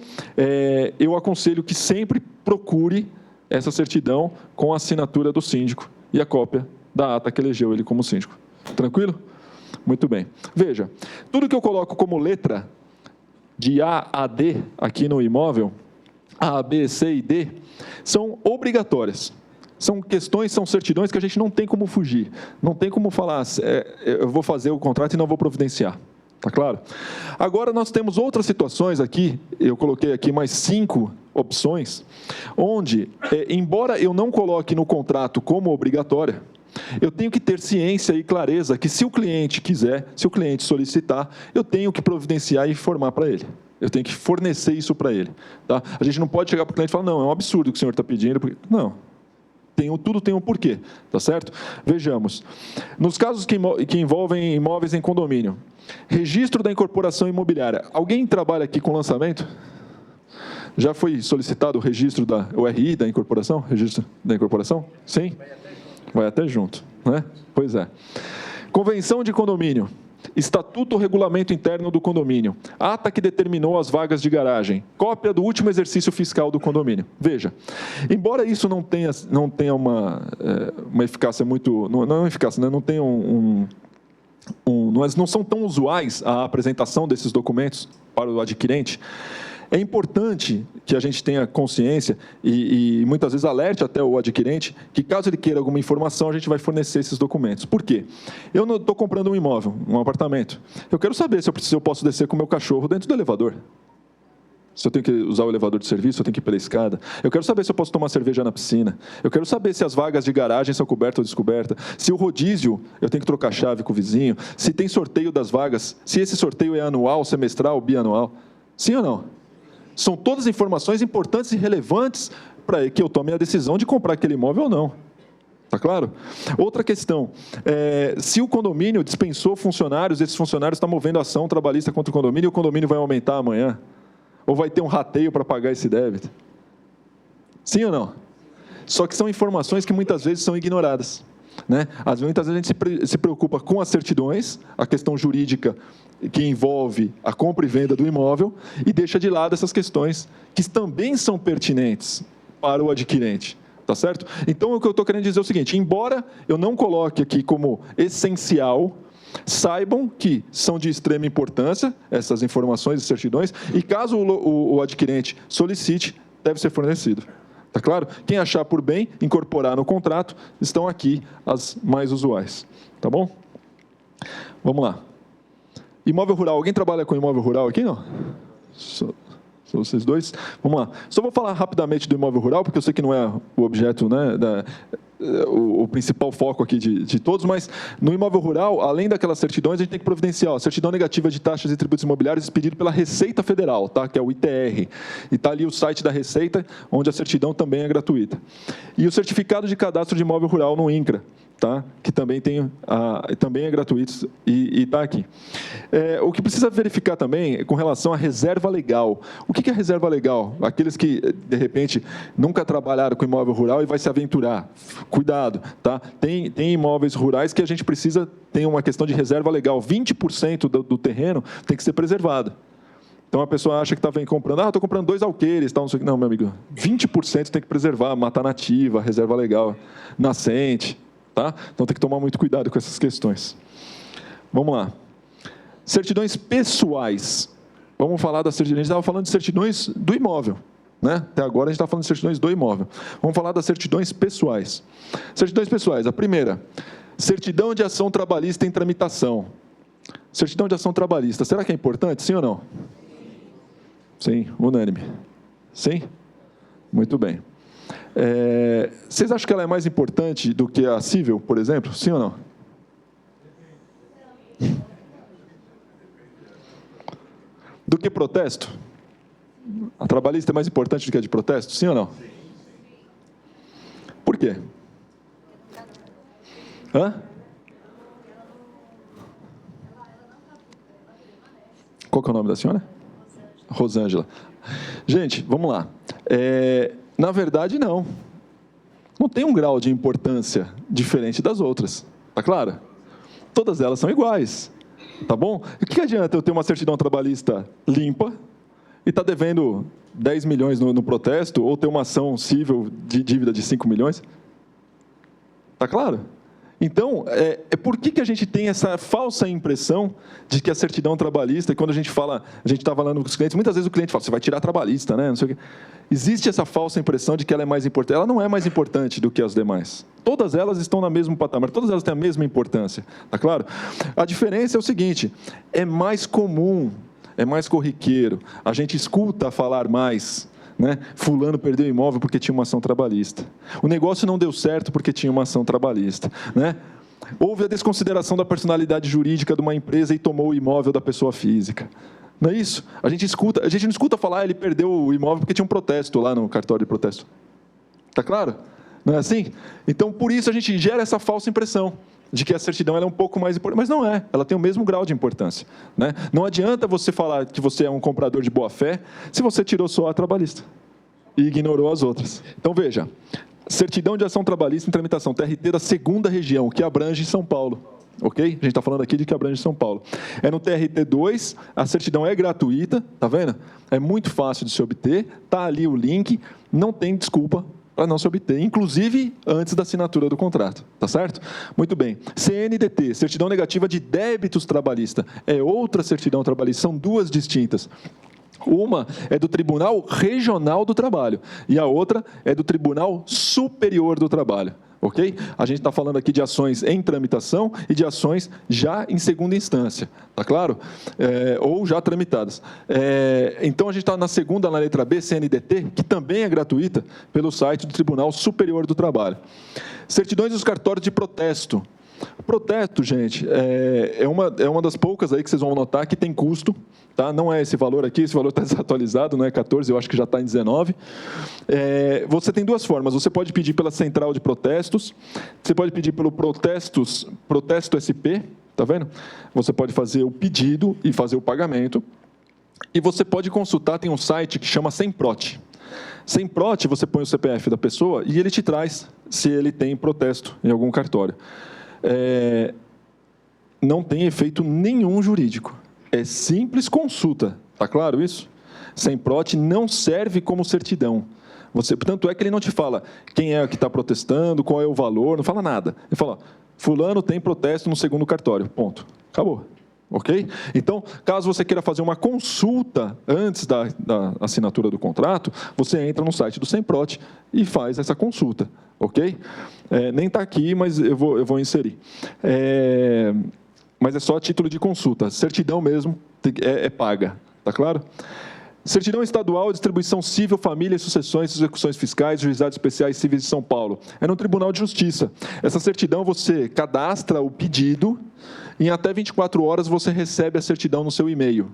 eu aconselho que sempre procure essa certidão com a assinatura do síndico e a cópia da ata que elegeu ele como síndico. Tranquilo? Muito bem. Veja, tudo que eu coloco como letra de A a D aqui no imóvel, A, B, C e D, são obrigatórias. São questões, são certidões que a gente não tem como fugir. Não tem como falar, eu vou fazer o contrato e não vou providenciar. Está claro? Agora, nós temos outras situações aqui, eu coloquei aqui mais 5 opções, onde, embora eu não coloque no contrato como obrigatória, eu tenho que ter ciência e clareza que se o cliente quiser, se o cliente solicitar, eu tenho que providenciar e informar para ele. Eu tenho que fornecer isso para ele. Tá? A gente não pode chegar para o cliente e falar, não, é um absurdo o que o senhor está pedindo. Não. Tudo tem um porquê, tá certo? Vejamos. Nos casos que envolvem imóveis em condomínio, registro da incorporação imobiliária. Alguém trabalha aqui com lançamento? Já foi solicitado o registro o RI da incorporação? Registro da incorporação? Sim? Vai até junto, né? Pois é. Convenção de condomínio. Estatuto ou regulamento interno do condomínio. Ata que determinou as vagas de garagem. Cópia do último exercício fiscal do condomínio. Veja, embora isso não tenha uma eficácia muito... Não é eficácia, né? Não tenha não são tão usuais a apresentação desses documentos para o adquirente. É importante que a gente tenha consciência e muitas vezes alerte até o adquirente que, caso ele queira alguma informação, a gente vai fornecer esses documentos. Por quê? Eu não estou comprando um imóvel, um apartamento. Eu quero saber se eu posso descer com o meu cachorro dentro do elevador. Se eu tenho que usar o elevador de serviço, se eu tenho que ir pela escada. Eu quero saber se eu posso tomar cerveja na piscina. Eu quero saber se as vagas de garagem são cobertas ou descobertas. Se o rodízio, eu tenho que trocar chave com o vizinho. Se tem sorteio das vagas. Se esse sorteio é anual, semestral, bianual. Sim ou não? São todas informações importantes e relevantes para que eu tome a decisão de comprar aquele imóvel ou não. Está claro? Outra questão, se o condomínio dispensou funcionários, esses funcionários estão movendo ação trabalhista contra o condomínio, e o condomínio vai aumentar amanhã? Ou vai ter um rateio para pagar esse débito? Sim ou não? Só que são informações que muitas vezes são ignoradas. Né? Muitas vezes a gente se preocupa com as certidões, a questão jurídica que envolve a compra e venda do imóvel, e deixa de lado essas questões que também são pertinentes para o adquirente. Tá certo? Então, o que eu estou querendo dizer é o seguinte, embora eu não coloque aqui como essencial, saibam que são de extrema importância essas informações e certidões, e caso o adquirente solicite, deve ser fornecido. Está claro? Quem achar por bem incorporar no contrato, estão aqui as mais usuais. Tá bom? Vamos lá. Imóvel rural. Alguém trabalha com imóvel rural aqui, não? Só vocês dois? Vamos lá. Só vou falar rapidamente do imóvel rural, porque eu sei que não é o objeto, né, o principal foco aqui de todos, mas no imóvel rural, além daquelas certidões, a gente tem que providenciar a certidão negativa de taxas e tributos imobiliários expedido pela Receita Federal, tá? Que é o ITR. E está ali o site da Receita, onde a certidão também é gratuita. E o certificado de cadastro de imóvel rural no INCRA, tá? Que também também é gratuito e está aqui. O que precisa verificar também é com relação à reserva legal. O que é reserva legal? Aqueles que, de repente, nunca trabalharam com imóvel rural e vai se aventurar. Cuidado, tá? Tem imóveis rurais que a gente precisa, tem uma questão de reserva legal. 20% do terreno tem que ser preservado. Então, a pessoa acha que está comprando, estou comprando 2 alqueires, tal, não sei o que. Não, meu amigo, 20% tem que preservar, mata nativa, reserva legal, nascente. Tá? Então, tem que tomar muito cuidado com essas questões. Vamos lá. Certidões pessoais. Vamos falar da certidão. A gente estava falando de certidões do imóvel. Né? Até agora, a gente está falando de certidões do imóvel. Vamos falar das certidões pessoais. Certidões pessoais. A primeira, certidão de ação trabalhista em tramitação. Certidão de ação trabalhista. Será que é importante? Sim ou não? Sim, unânime. Sim? Muito bem. Vocês acham que ela é mais importante do que a civil, por exemplo? Sim ou não? Do que protesto? A trabalhista é mais importante do que a de protesto? Sim ou não? Por quê? Hã? Qual que é o nome da senhora? Rosângela. Gente, vamos lá. Na verdade, não. Não tem um grau de importância diferente das outras. Tá claro? Todas elas são iguais. Tá bom? O que adianta eu ter uma certidão trabalhista limpa e estar devendo 10 milhões no protesto ou ter uma ação civil de dívida de 5 milhões? Tá claro? Então, por que a gente tem essa falsa impressão de que a certidão trabalhista, e quando a gente está falando com os clientes, muitas vezes o cliente fala, você vai tirar trabalhista, né? Não sei o quê. Existe essa falsa impressão de que ela é mais importante. Ela não é mais importante do que as demais. Todas elas estão no mesmo patamar, todas elas têm a mesma importância, tá claro? A diferença é o seguinte, é mais comum, é mais corriqueiro, a gente escuta falar mais, né? Fulano perdeu o imóvel porque tinha uma ação trabalhista. O negócio não deu certo porque tinha uma ação trabalhista, né? Houve a desconsideração da personalidade jurídica de uma empresa e tomou o imóvel da pessoa física. Não é isso? A gente não escuta falar, ele perdeu o imóvel porque tinha um protesto lá no cartório de protesto. Tá claro? Não é assim? Então, por isso a gente gera essa falsa impressão de que a certidão ela é um pouco mais importante, mas não é, ela tem o mesmo grau de importância, né? Não adianta você falar que você é um comprador de boa-fé se você tirou só a trabalhista e ignorou as outras. Então, veja, certidão de ação trabalhista em tramitação, TRT da 2ª região, que abrange São Paulo. Ok? A gente está falando aqui de que abrange São Paulo. É no TRT2, a certidão é gratuita, tá vendo? É muito fácil de se obter, tá ali o link, não tem desculpa para não se obter, inclusive antes da assinatura do contrato, tá certo? Muito bem. CNDT, certidão negativa de débitos trabalhista, é outra certidão trabalhista, são duas distintas. Uma é do Tribunal Regional do Trabalho e a outra é do Tribunal Superior do Trabalho. Ok? A gente está falando aqui de ações em tramitação e de ações já em segunda instância, tá claro? Ou já tramitadas. Então, a gente está na segunda, na letra B, CNDT, que também é gratuita, pelo site do Tribunal Superior do Trabalho. Certidões dos cartórios de protesto. Protesto, gente, é uma das poucas aí que vocês vão notar que tem custo, tá? Não é esse valor aqui, esse valor está desatualizado, não é 14, eu acho que já está em 19. Você tem duas formas, você pode pedir pela central de protestos, você pode pedir pelo protesto SP, tá vendo? Você pode fazer o pedido e fazer o pagamento, e você pode consultar, tem um site que chama Semprot. Semprot, você põe o CPF da pessoa e ele te traz se ele tem protesto em algum cartório. Não tem efeito nenhum jurídico. É simples consulta. Está claro isso? Semprot não serve como certidão. Tanto é que ele não te fala quem é que está protestando, qual é o valor, não fala nada. Ele fala, fulano tem protesto no 2º cartório. Ponto. Acabou. Ok? Então, caso você queira fazer uma consulta antes da assinatura do contrato, você entra no site do Semprot e faz essa consulta. Ok? Nem está aqui, mas eu vou inserir. Mas é só a título de consulta. Certidão mesmo é paga. Está claro? Certidão estadual, distribuição civil, família, sucessões, execuções fiscais, juizados especiais civis de São Paulo. É no Tribunal de Justiça. Essa certidão você cadastra o pedido, em até 24 horas você recebe a certidão no seu e-mail.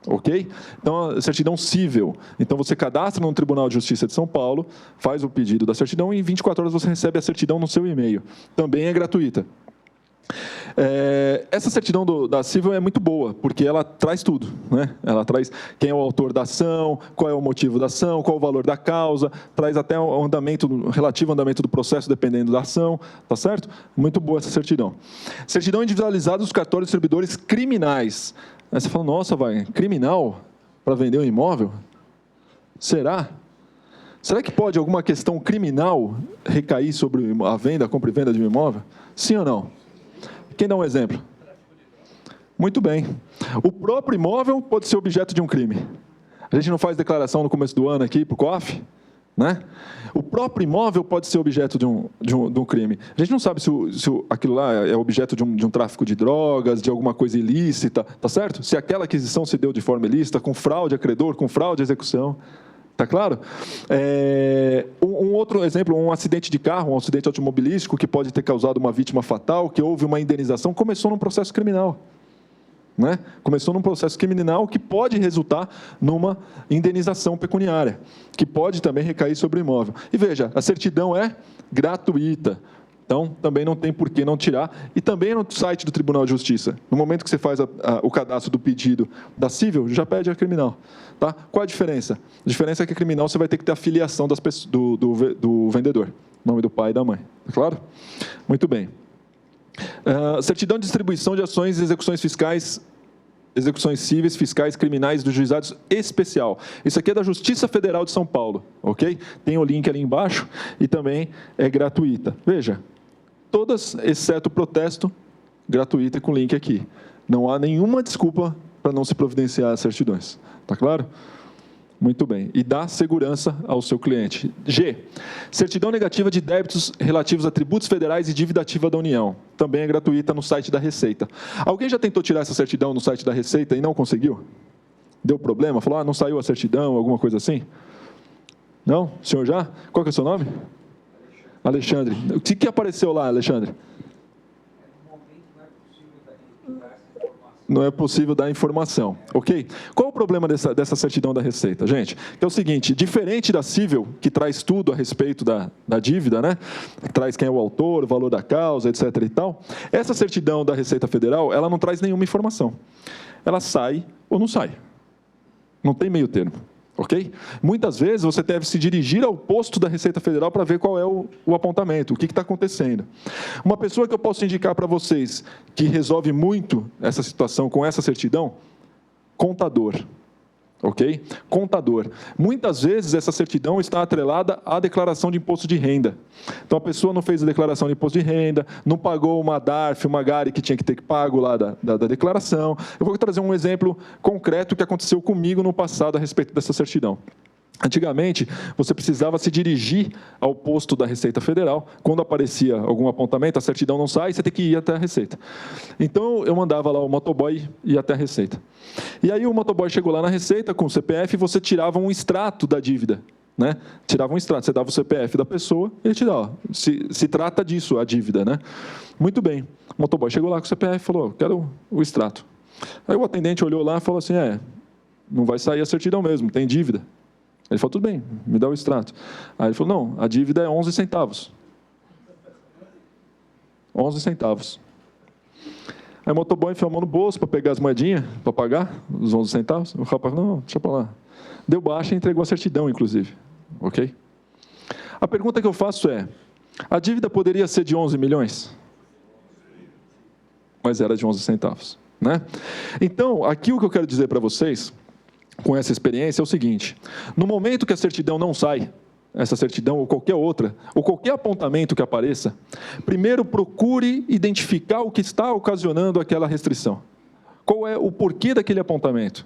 Ok? Então, a certidão civil. Então, você cadastra no Tribunal de Justiça de São Paulo, faz o pedido da certidão e em 24 horas você recebe a certidão no seu e-mail. Também é gratuita. Essa certidão da Civil é muito boa, porque ela traz tudo, né? Ela traz quem é o autor da ação, qual é o motivo da ação, qual é o valor da causa, traz até o relativo andamento do processo, dependendo da ação, tá certo? Muito boa essa certidão. Certidão individualizada dos cartórios distribuidores criminais. Aí você fala, nossa, criminal para vender um imóvel? Será? Será que pode alguma questão criminal recair sobre a venda, a compra e venda de um imóvel? Sim ou não? Quem dá um exemplo? Muito bem. O próprio imóvel pode ser objeto de um crime. A gente não faz declaração no começo do ano aqui para o COAF, né? O próprio imóvel pode ser objeto de um crime. A gente não sabe se aquilo lá é objeto de um tráfico de drogas, de alguma coisa ilícita, tá certo? Se aquela aquisição se deu de forma ilícita, com fraude a credor, com fraude à execução. Está claro? Um outro exemplo, um acidente de carro, um acidente automobilístico que pode ter causado uma vítima fatal, que houve uma indenização, começou num processo criminal. Né? Começou num processo criminal que pode resultar numa indenização pecuniária, que pode também recair sobre o imóvel. E veja, a certidão é gratuita. Então, também não tem por que não tirar. E também no site do Tribunal de Justiça. No momento que você faz o cadastro do pedido da civil, já pede a criminal. Tá? Qual a diferença? A diferença é que a criminal você vai ter que ter a filiação do vendedor. Nome do pai e da mãe. Tá claro? Muito bem. Certidão de distribuição de ações e execuções fiscais, execuções cíveis, fiscais, criminais dos juizados especial. Isso aqui é da Justiça Federal de São Paulo. Ok? Tem o link ali embaixo e também é gratuita. Veja. Todas, exceto o protesto, gratuito e com link aqui. Não há nenhuma desculpa para não se providenciar as certidões. Está claro? Muito bem. E dá segurança ao seu cliente. G. Certidão negativa de débitos relativos a tributos federais e dívida ativa da União. Também é gratuita no site da Receita. Alguém já tentou tirar essa certidão no site da Receita e não conseguiu? Deu problema? Falou, não saiu a certidão, alguma coisa assim? Não? O senhor já? Qual que é o seu nome? Alexandre. O que apareceu lá, Alexandre? Não é possível dar informação, ok? Qual é o problema dessa certidão da Receita, gente? Que é o seguinte, diferente da cível, que traz tudo a respeito da dívida, né? Traz quem é o autor, o valor da causa, etc. e tal. Essa certidão da Receita Federal, ela não traz nenhuma informação. Ela sai ou não sai. Não tem meio termo. Ok? Muitas vezes você deve se dirigir ao posto da Receita Federal para ver qual é o apontamento, o que está acontecendo. Uma pessoa que eu posso indicar para vocês que resolve muito essa situação com essa certidão, contador. Ok? Contador. Muitas vezes essa certidão está atrelada à declaração de imposto de renda. Então a pessoa não fez a declaração de imposto de renda, não pagou uma DARF, uma GARI que tinha que ter pago lá da declaração. Eu vou trazer um exemplo concreto que aconteceu comigo no passado a respeito dessa certidão. Antigamente, você precisava se dirigir ao posto da Receita Federal. Quando aparecia algum apontamento, a certidão não sai, você tem que ir até a Receita. Então, eu mandava lá o motoboy ir até a Receita. E aí o motoboy chegou lá na Receita com o CPF e você tirava um extrato da dívida. Né? Tirava um extrato, você dava o CPF da pessoa e ele te dá, se trata disso, a dívida. Né? Muito bem. O motoboy chegou lá com o CPF e falou, quero o extrato. Aí o atendente olhou lá e falou assim, não vai sair a certidão mesmo, tem dívida. Ele falou, tudo bem, me dá o extrato. Aí ele falou, não, a dívida é 11 centavos. 11 centavos. Aí o motoboy enfiou a mão no bolso para pegar as moedinhas, para pagar os 11 centavos. O rapaz falou, não, deixa para lá. Deu baixa e entregou a certidão, inclusive. Ok? A pergunta que eu faço é, a dívida poderia ser de 11 milhões? Mas era de 11 centavos. Né? Então, aqui o que eu quero dizer para vocês com essa experiência é o seguinte, no momento que a certidão não sai, essa certidão ou qualquer outra, ou qualquer apontamento que apareça, primeiro procure identificar o que está ocasionando aquela restrição. Qual é o porquê daquele apontamento?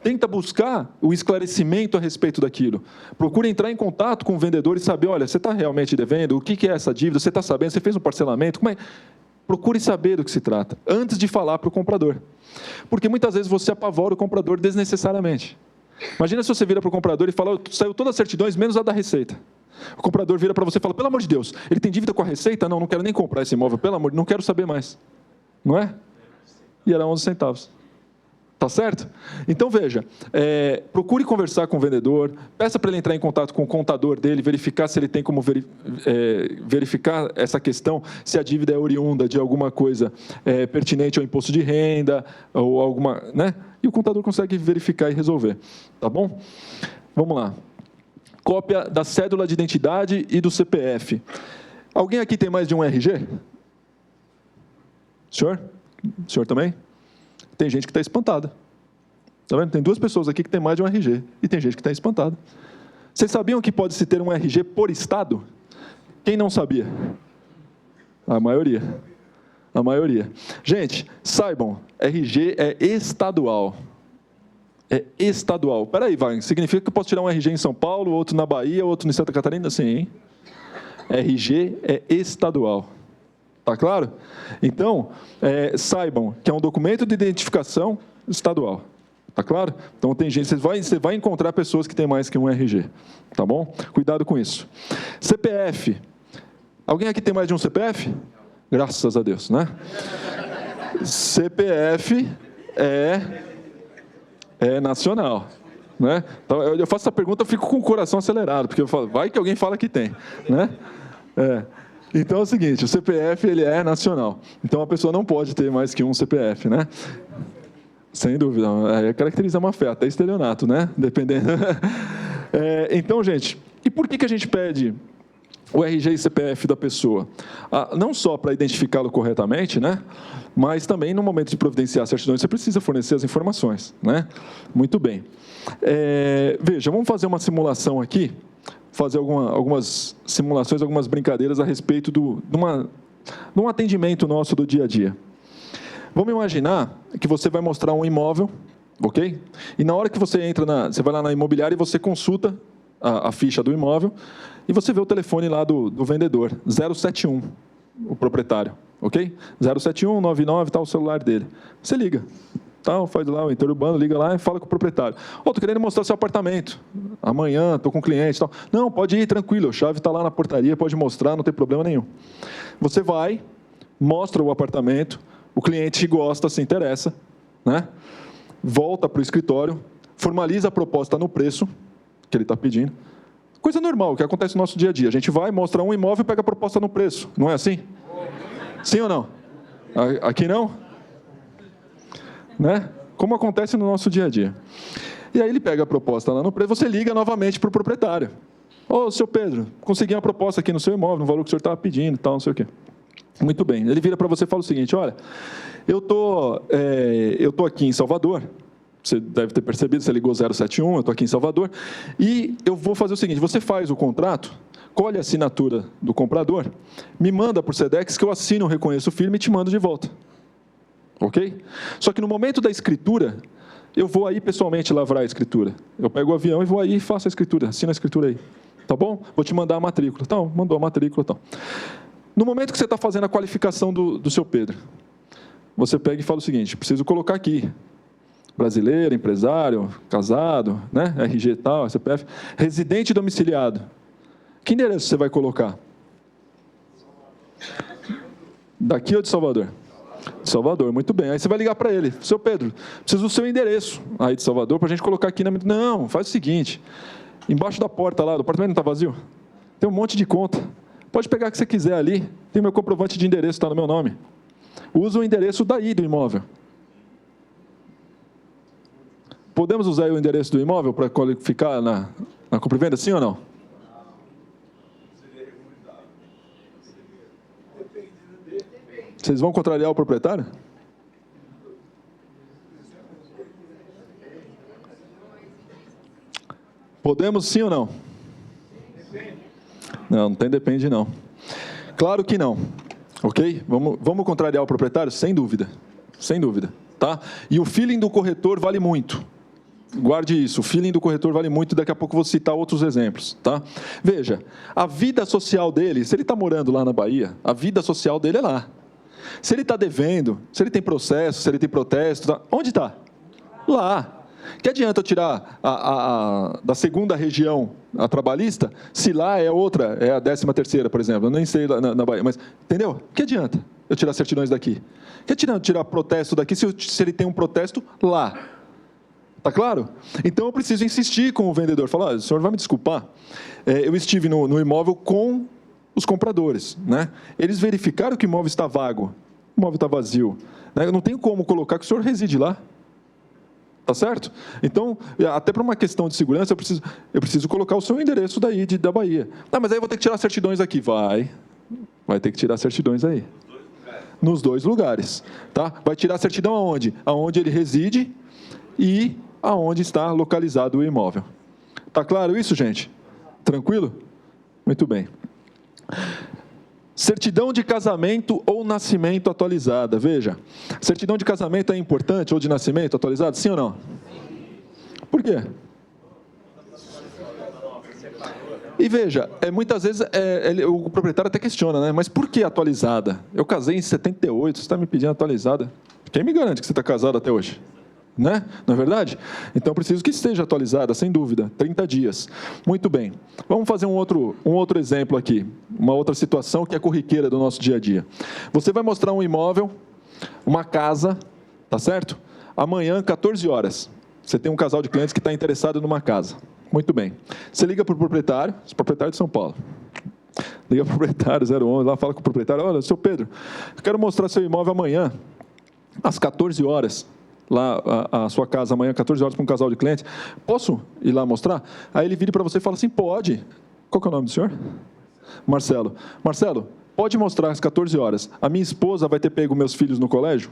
Tenta buscar o esclarecimento a respeito daquilo. Procure entrar em contato com o vendedor e saber, olha, você está realmente devendo? O que é essa dívida? Você está sabendo? Você fez um parcelamento? Como é? Procure saber do que se trata, antes de falar para o comprador. Porque muitas vezes você apavora o comprador desnecessariamente. Imagina se você vira para o comprador e fala, saiu todas as certidões, menos a da Receita. O comprador vira para você e fala, pelo amor de Deus, ele tem dívida com a Receita? Não quero nem comprar esse imóvel, pelo amor de Deus, não quero saber mais. Não é? E era 11 centavos. Tá certo? Então, veja, procure conversar com o vendedor, peça para ele entrar em contato com o contador dele, verificar se ele tem como verificar essa questão, se a dívida é oriunda de alguma coisa pertinente ao imposto de renda, ou alguma, né? E o contador consegue verificar e resolver. Tá bom? Vamos lá. Cópia da cédula de identidade e do CPF. Alguém aqui tem mais de um RG? Senhor? O senhor também? Tem gente que está espantada. Tá vendo? Tem duas pessoas aqui que tem mais de um RG. E tem gente que está espantada. Vocês sabiam que pode-se ter um RG por estado? Quem não sabia? A maioria. A maioria. Gente, saibam, RG é estadual. É estadual. Espera aí, vai. Significa que eu posso tirar um RG em São Paulo, outro na Bahia, outro em Santa Catarina? Sim, hein? RG é estadual. Tá claro? Então, saibam que é um documento de identificação estadual. Tá claro? Então, tem gente, você vai encontrar pessoas que têm mais que um RG. Tá bom? Cuidado com isso. CPF. Alguém aqui tem mais de um CPF? Graças a Deus, né? CPF é nacional. Né? Então, eu faço essa pergunta, eu fico com o coração acelerado, porque eu falo, vai que alguém fala que tem. Né? Então é o seguinte, o CPF ele é nacional. Então a pessoa não pode ter mais que um CPF, né? Sem dúvida. Caracteriza má fé, até estelionato, né? Dependendo. Então, gente, e por que a gente pede o RG e CPF da pessoa? Não só para identificá-lo corretamente, né? Mas também no momento de providenciar certidões, você precisa fornecer as informações, né? Muito bem. Veja, vamos fazer uma simulação aqui, fazer algumas simulações, algumas brincadeiras a respeito de uma num atendimento nosso do dia a dia. Vamos imaginar que você vai mostrar um imóvel, ok? E na hora que você entra, você vai lá na imobiliária e você consulta a ficha do imóvel e você vê o telefone lá do vendedor, 071, o proprietário, ok? 071 99, tá o celular dele. Você liga, tal, faz lá o interurbano, liga lá e fala com o proprietário. Estou querendo mostrar seu apartamento. Amanhã, estou com um cliente. Tal. Não, pode ir, tranquilo, a chave está lá na portaria, pode mostrar, não tem problema nenhum. Você vai, mostra o apartamento, o cliente gosta, se interessa, né? Volta para o escritório, formaliza a proposta no preço que ele está pedindo. Coisa normal, que acontece no nosso dia a dia. A gente vai, mostra um imóvel e pega a proposta no preço. Não é assim? Sim ou não? Aqui não? Né? Como acontece no nosso dia a dia. E aí ele pega a proposta lá no preço, você liga novamente para o proprietário. Ô, seu Pedro, consegui uma proposta aqui no seu imóvel, no valor que o senhor estava pedindo, tal, não sei o quê. Muito bem. Ele vira para você e fala o seguinte, olha, eu tô aqui em Salvador, você deve ter percebido, você ligou 071, eu estou aqui em Salvador, e eu vou fazer o seguinte, você faz o contrato, colhe a assinatura do comprador, me manda por Sedex que eu assino, reconheço o firme e te mando de volta. Ok? Só que no momento da escritura, eu vou aí pessoalmente lavrar a escritura. Eu pego o avião e vou aí e faço a escritura, assino a escritura aí. Tá bom? Vou te mandar a matrícula. Então, mandou a matrícula. Então. No momento que você está fazendo a qualificação do seu Pedro, você pega e fala o seguinte, preciso colocar aqui, brasileiro, empresário, casado, né? RG e tal, CPF, residente domiciliado. Que endereço você vai colocar? Daqui ou de Salvador? De Salvador, muito bem. Aí você vai ligar para ele. Seu Pedro, preciso do seu endereço aí de Salvador para a gente colocar aqui na... Não, faz o seguinte, embaixo da porta lá, do apartamento não está vazio? Tem um monte de conta. Pode pegar o que você quiser ali. Tem meu comprovante de endereço, está no meu nome. Usa o endereço daí do imóvel. Podemos usar o endereço do imóvel para qualificar na compra e venda, sim ou não? Vocês vão contrariar o proprietário? Podemos sim ou não? Não, não tem depende não. Claro que não. Ok? Vamos contrariar o proprietário? Sem dúvida. Sem dúvida. Tá? E o feeling do corretor vale muito. Guarde isso, o feeling do corretor vale muito, daqui a pouco eu vou citar outros exemplos. Tá? Veja, a vida social dele, se ele está morando lá na Bahia, a vida social dele é lá. Se ele está devendo, se ele tem processo, se ele tem protesto, tá? Onde está? Lá. Que adianta eu tirar da segunda região a trabalhista, se lá é outra, é a 13ª, por exemplo, eu nem sei na Bahia, mas, entendeu? Que adianta eu tirar certidões daqui? Que adianta eu tirar protesto daqui se ele tem um protesto lá? Está claro? Então, eu preciso insistir com o vendedor. Falar, o senhor vai me desculpar, eu estive no imóvel com os compradores. Né? Eles verificaram que o imóvel está vago, o imóvel está vazio. Né? Eu não tenho como colocar que o senhor reside lá. Está certo? Então, até para uma questão de segurança, eu preciso colocar o seu endereço daí, da Bahia. Ah, mas aí eu vou ter que tirar certidões aqui. Vai ter que tirar certidões aí. Nos dois lugares. Tá? Vai tirar a certidão aonde? Aonde ele reside e aonde está localizado o imóvel. Está claro isso, gente? Tranquilo? Muito bem. Certidão de casamento ou nascimento atualizada. Veja, certidão de casamento é importante ou de nascimento atualizada? Sim ou não? Por quê? E veja, muitas vezes o proprietário até questiona, né? Mas por que atualizada? Eu casei em 78, você está me pedindo atualizada? Quem me garante que você está casado até hoje? Né? Não é verdade? Então, preciso que esteja atualizada, sem dúvida, 30 dias. Muito bem. Vamos fazer um outro exemplo aqui, uma outra situação que é corriqueira do nosso dia a dia. Você vai mostrar um imóvel, uma casa, tá certo? Amanhã, 14 horas, você tem um casal de clientes que está interessado numa casa. Muito bem. Você liga para o proprietário de São Paulo. Liga para o proprietário, 011, lá fala com o proprietário, olha, seu Pedro, eu quero mostrar seu imóvel amanhã, às 14 horas. Lá a sua casa amanhã, 14 horas, para um casal de clientes. Posso ir lá mostrar? Aí ele vira para você e fala assim, pode. Qual que é o nome do senhor? Marcelo. Marcelo, pode mostrar às 14 horas. A minha esposa vai ter pego meus filhos no colégio,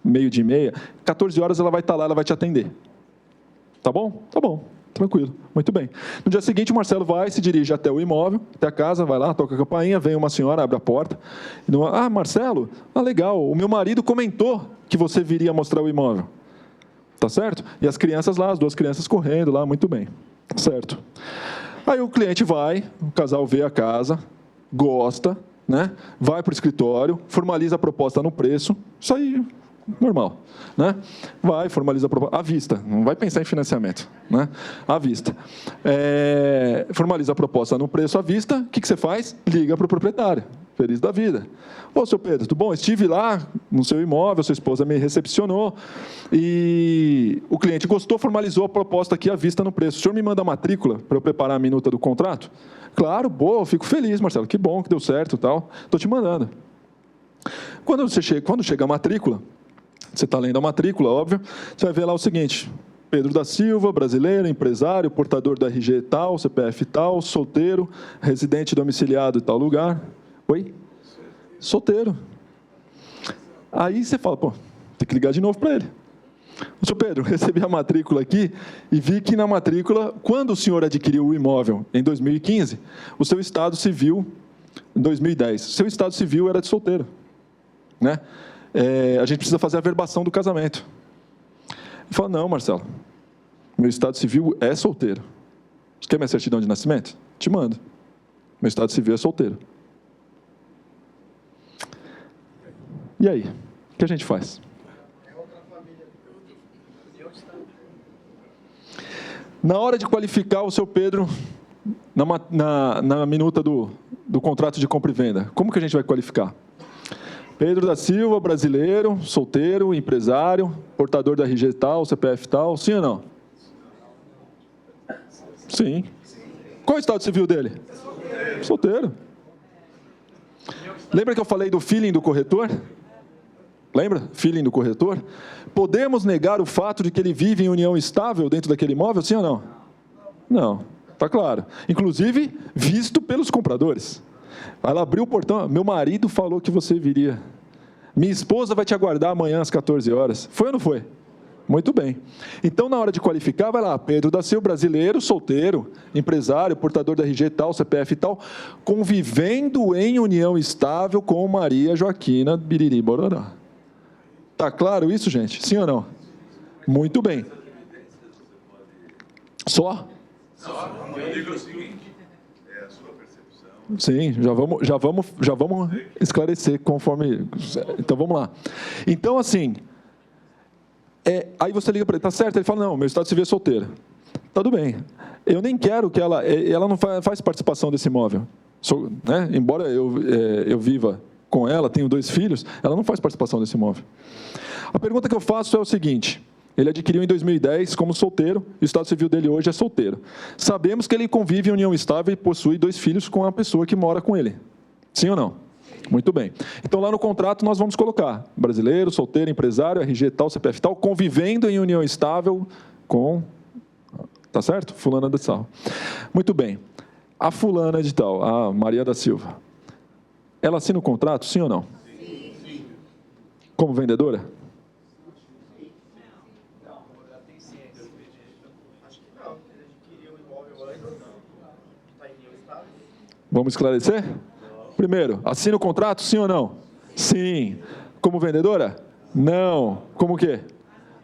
12:30. 14 horas ela vai estar lá, ela vai te atender. Tá bom? Tá bom. Tranquilo, muito bem. No dia seguinte, o Marcelo vai, se dirige até o imóvel, até a casa, vai lá, toca a campainha, vem uma senhora, abre a porta. Marcelo, legal, o meu marido comentou que você viria mostrar o imóvel. Tá certo? E as crianças lá, as 2 crianças correndo lá, muito bem. Certo. Aí o cliente vai, o casal vê a casa, gosta, né? Vai para o escritório, formaliza a proposta no preço, isso aí, normal, né? Vai, formaliza a proposta, à vista, não vai pensar em financiamento, né? À vista. Formaliza a proposta no preço à vista, o que você faz? Liga para o proprietário, feliz da vida. Ô, seu Pedro, tudo bom? Estive lá no seu imóvel, sua esposa me recepcionou e o cliente gostou, formalizou a proposta aqui à vista no preço. O senhor me manda a matrícula para eu preparar a minuta do contrato? Claro, boa, eu fico feliz, Marcelo, que bom que deu certo e tal. Estou te mandando. Quando chega a matrícula, você está lendo a matrícula, óbvio, você vai ver lá o seguinte: Pedro da Silva, brasileiro, empresário, portador da RG tal, CPF tal, solteiro, residente domiciliado em tal lugar. Oi? Solteiro. Aí você fala, tem que ligar de novo para ele. Ô, senhor Pedro, recebi a matrícula aqui e vi que na matrícula, quando o senhor adquiriu o imóvel em 2015, o seu estado civil, em 2010, o seu estado civil era de solteiro, né? A gente precisa fazer a verbação do casamento. Ele fala, não, Marcelo, meu estado civil é solteiro. Você quer minha certidão de nascimento? Te mando. Meu estado civil é solteiro. E aí? O que a gente faz? Na hora de qualificar o seu Pedro, na minuta do contrato de compra e venda, como que a gente vai qualificar? Pedro da Silva, brasileiro, solteiro, empresário, portador da RG tal, CPF tal, sim ou não? Sim. Qual é o estado civil dele? Solteiro. Lembra que eu falei do feeling do corretor? Lembra? Feeling do corretor? Podemos negar o fato de que ele vive em união estável dentro daquele imóvel, sim ou não? Não, está claro. Inclusive, visto pelos compradores. Ela abriu o portão, meu marido falou que você viria. Minha esposa vai te aguardar amanhã às 14 horas. Foi ou não foi? Muito bem. Então, na hora de qualificar, vai lá, Pedro da Silva, brasileiro, solteiro, empresário, portador da RG tal, CPF tal, convivendo em união estável com Maria Joaquina Biriri Bororó. Está claro isso, gente? Sim ou não? Muito bem. Só? Eu digo o seguinte, a sua percepção. Sim, já vamos esclarecer conforme... Então, vamos lá. Então, assim, aí você liga para ele, tá certo? Ele fala, não, meu estado civil é solteiro. Tudo bem. Eu nem quero que ela não faz participação desse imóvel. Né? Embora eu viva com ela, tenho 2 filhos, ela não faz participação desse imóvel. A pergunta que eu faço é o seguinte: ele adquiriu em 2010 como solteiro, e o estado civil dele hoje é solteiro. Sabemos que ele convive em união estável e possui 2 filhos com a pessoa que mora com ele. Sim ou não? Muito bem. Então, lá no contrato, nós vamos colocar brasileiro, solteiro, empresário, RG tal, CPF tal, convivendo em união estável com... Tá certo? Fulana de tal. Muito bem. A fulana de tal, a Maria da Silva, ela assina o contrato, sim ou não? Sim. Como vendedora? Vamos esclarecer? Primeiro, assina o contrato, sim ou não? Sim. Como vendedora? Não. Como o quê?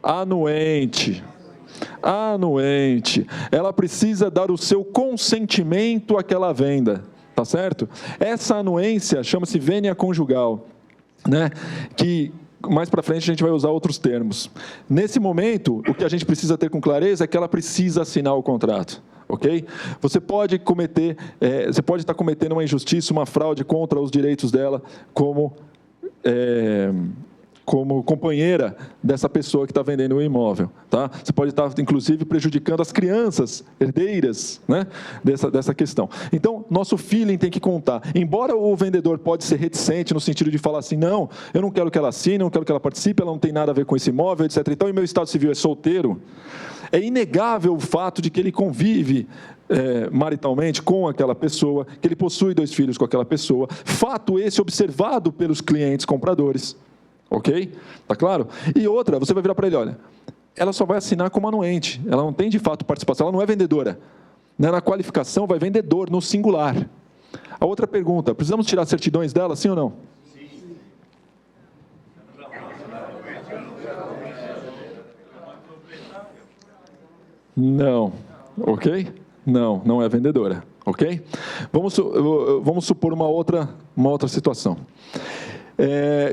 Anuente. Anuente. Ela precisa dar o seu consentimento àquela venda. Tá certo? Essa anuência chama-se vênia conjugal, né? Que mais para frente a gente vai usar outros termos. Nesse momento, o que a gente precisa ter com clareza é que ela precisa assinar o contrato. Ok? Você pode estar cometendo uma injustiça, uma fraude contra os direitos dela como companheira dessa pessoa que está vendendo o imóvel. Tá? Você pode estar, inclusive, prejudicando as crianças herdeiras, né, dessa questão. Então, nosso feeling tem que contar. Embora o vendedor pode ser reticente no sentido de falar assim, não, eu não quero que ela assine, não quero que ela participe, ela não tem nada a ver com esse imóvel, etc. Então, e meu estado civil é solteiro, é inegável o fato de que ele convive maritalmente com aquela pessoa, que ele possui 2 filhos com aquela pessoa. Fato esse observado pelos clientes compradores. Ok? Tá claro? E outra, você vai virar para ele, olha, ela só vai assinar como anuente. Ela não tem, de fato, participação. Ela não é vendedora. Né? Na qualificação, vai vendedor, no singular. A outra pergunta, precisamos tirar certidões dela, sim ou não? Não. Ok? Não, não é vendedora. Ok? Vamos supor uma outra situação.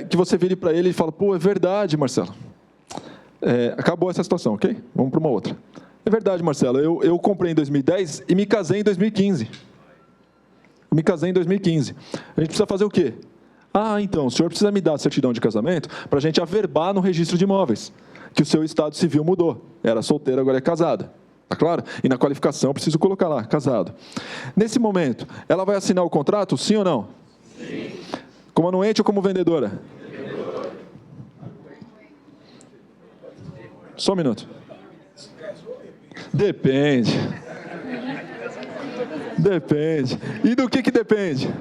Que você vire para ele e fala, pô, é verdade, Marcelo. Acabou essa situação, ok? Vamos para uma outra. É verdade, Marcelo, eu comprei em 2010 e me casei em 2015. Me casei em 2015. A gente precisa fazer o quê? Então, o senhor precisa me dar a certidão de casamento para a gente averbar no registro de imóveis, que o seu estado civil mudou. Era solteiro, agora é casada. Tá claro? E na qualificação, eu preciso colocar lá, casado. Nesse momento, ela vai assinar o contrato, sim ou não? Sim. Como anuente ou como vendedora? Vendedora. Só um minuto. Depende. Depende. E do que depende?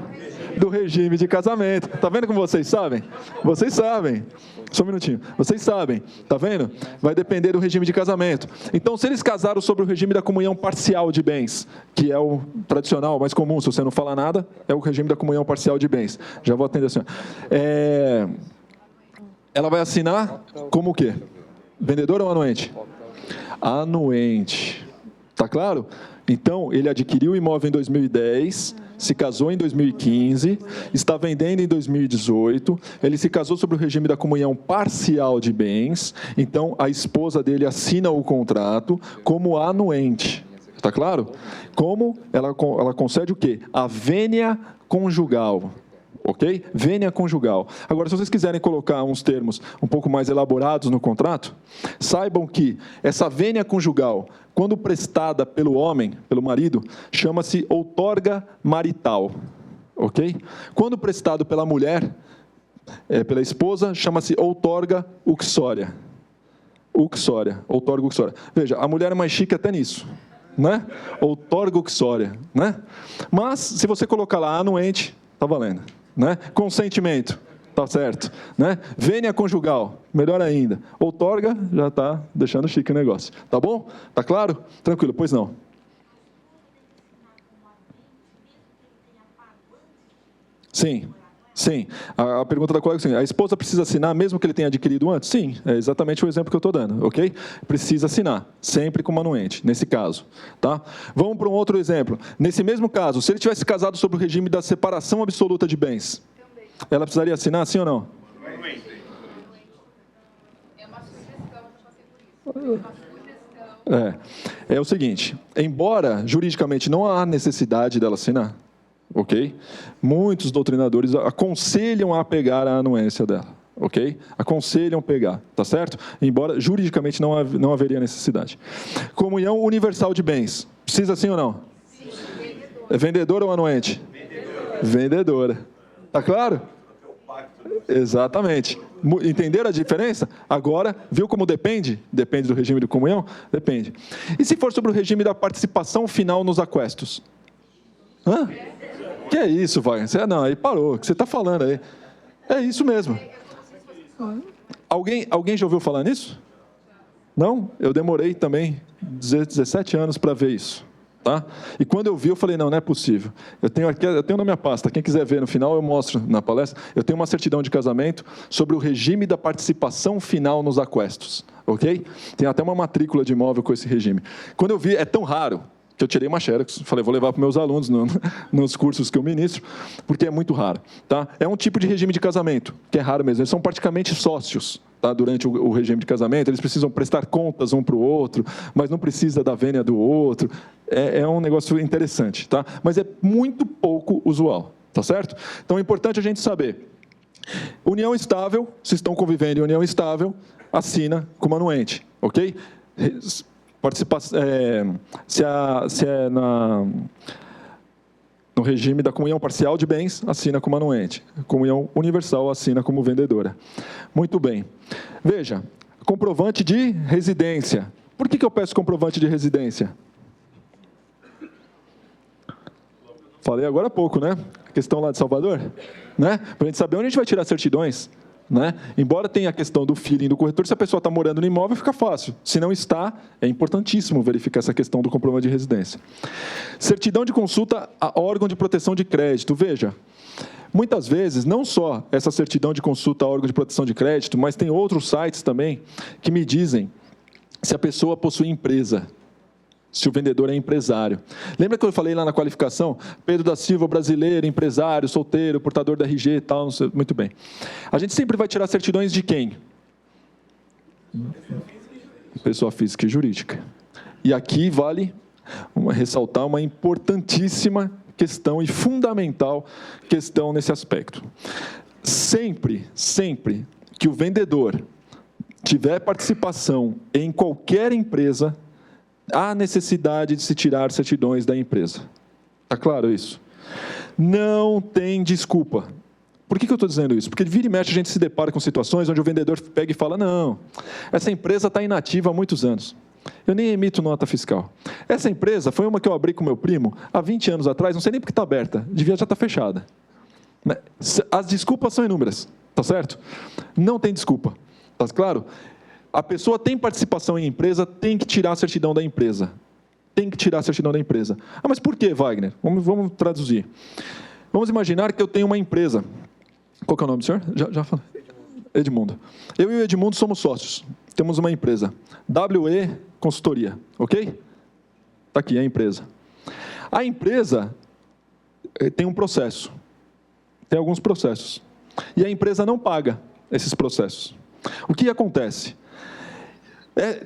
Do regime de casamento. Tá vendo como vocês sabem? Vocês sabem. Só um minutinho. Vocês sabem. Tá vendo? Vai depender do regime de casamento. Então, se eles casaram sobre o regime da comunhão parcial de bens, que é o tradicional, mais comum, se você não falar nada, é o regime da comunhão parcial de bens. Já vou atender a senhora. Ela vai assinar como o quê? Vendedor ou anuente? Anuente. Tá claro? Então, ele adquiriu o imóvel em 2010, se casou em 2015, está vendendo em 2018, ele se casou sobre o regime da comunhão parcial de bens, então a esposa dele assina o contrato como anuente. Está claro? Como ela concede o quê? A vênia conjugal. Ok? Vênia conjugal. Agora, se vocês quiserem colocar uns termos um pouco mais elaborados no contrato, saibam que essa vênia conjugal, quando prestada pelo homem, pelo marido, chama-se outorga marital. Ok? Quando prestado pela mulher, pela esposa, chama-se outorga uxória. Uxória, outorga uxória. Veja, a mulher é mais chique até nisso. Né? Outorga uxória. Né? Mas, se você colocar lá anuente, está valendo. Né? Consentimento, tá certo. Né? Vênia conjugal, melhor ainda. Outorga, já está deixando chique o negócio. Tá bom? Tá claro? Tranquilo, pois não. Sim. Sim. A pergunta da colega é assim, a esposa precisa assinar mesmo que ele tenha adquirido antes? Sim, é exatamente o exemplo que eu estou dando, ok? Precisa assinar, sempre como anuente, nesse caso. Tá? Vamos para um outro exemplo. Nesse mesmo caso, se ele tivesse casado sobre o regime da separação absoluta de bens, ela precisaria assinar, sim ou não? É uma sugestão, eu passei por isso. Uma sugestão. É o seguinte, embora juridicamente não há necessidade dela assinar, ok? Muitos doutrinadores aconselham a pegar a anuência dela, ok? Aconselham pegar, tá certo? Embora juridicamente não haveria necessidade. Comunhão universal de bens, precisa sim ou não? Sim. É vendedora ou anuente? Vendedora. Tá claro? Exatamente. Entenderam a diferença? Agora, viu como depende? Depende do regime de comunhão? Depende. E se for sobre o regime da participação final nos aquestos? Hã? Que é isso, Wagner? Não, aí parou. O que você está falando aí? É isso mesmo. Alguém já ouviu falar nisso? Não? Eu demorei também 17 anos para ver isso. Tá? E quando eu vi, eu falei, não é possível. Eu tenho na minha pasta, quem quiser ver no final, eu mostro na palestra, eu tenho uma certidão de casamento sobre o regime da participação final nos aquestos. Ok? Tem até uma matrícula de imóvel com esse regime. Quando eu vi, é tão raro, que eu tirei uma xerox, falei, vou levar para meus alunos nos cursos que eu ministro, porque é muito raro. Tá? É um tipo de regime de casamento, que é raro mesmo. Eles são praticamente sócios, tá? Durante o regime de casamento. Eles precisam prestar contas um para o outro, mas não precisa da vênia do outro. É um negócio interessante, tá? Mas é muito pouco usual, tá certo? Então, é importante a gente saber. União estável, se estão convivendo em união estável, assina como anuente, ok? Se é no regime da comunhão parcial de bens, assina como anuente. Comunhão universal, assina como vendedora. Muito bem. Veja, comprovante de residência. Por que eu peço comprovante de residência? Falei agora há pouco, né? A questão lá de Salvador, né? Para a gente saber onde a gente vai tirar certidões. né? Embora tenha a questão do feeling do corretor, se a pessoa está morando no imóvel, fica fácil. Se não está, é importantíssimo verificar essa questão do comprovante de residência. Certidão de consulta a órgão de proteção de crédito. Veja, muitas vezes, não só essa certidão de consulta a órgão de proteção de crédito, mas tem outros sites também que me dizem se a pessoa possui empresa, se o vendedor é empresário. Lembra que eu falei lá na qualificação? Pedro da Silva, brasileiro, empresário, solteiro, portador da RG e tal, não sei, muito bem. A gente sempre vai tirar certidões de quem? Pessoa física e jurídica. E aqui vale ressaltar uma importantíssima questão e fundamental questão nesse aspecto. Sempre que o vendedor tiver participação em qualquer empresa, há necessidade de se tirar certidões da empresa. Está claro isso? Não tem desculpa. Por que eu estou dizendo isso? Porque vira e mexe a gente se depara com situações onde o vendedor pega e fala, não, essa empresa está inativa há muitos anos. Eu nem emito nota fiscal. Essa empresa foi uma que eu abri com meu primo há 20 anos atrás, não sei nem porque está aberta, devia já estar fechada. As desculpas são inúmeras, tá certo? Não tem desculpa, tá claro? A pessoa tem participação em empresa, tem que tirar a certidão da empresa. Tem que tirar a certidão da empresa. Ah, mas por que, Wagner? Vamos traduzir. Vamos imaginar que eu tenho uma empresa. Qual que é o nome do senhor? Já falei. Edmundo. Eu e o Edmundo somos sócios. Temos uma empresa. WE Consultoria, ok? Está aqui a empresa. A empresa tem um processo. Tem alguns processos. E a empresa não paga esses processos. O que acontece?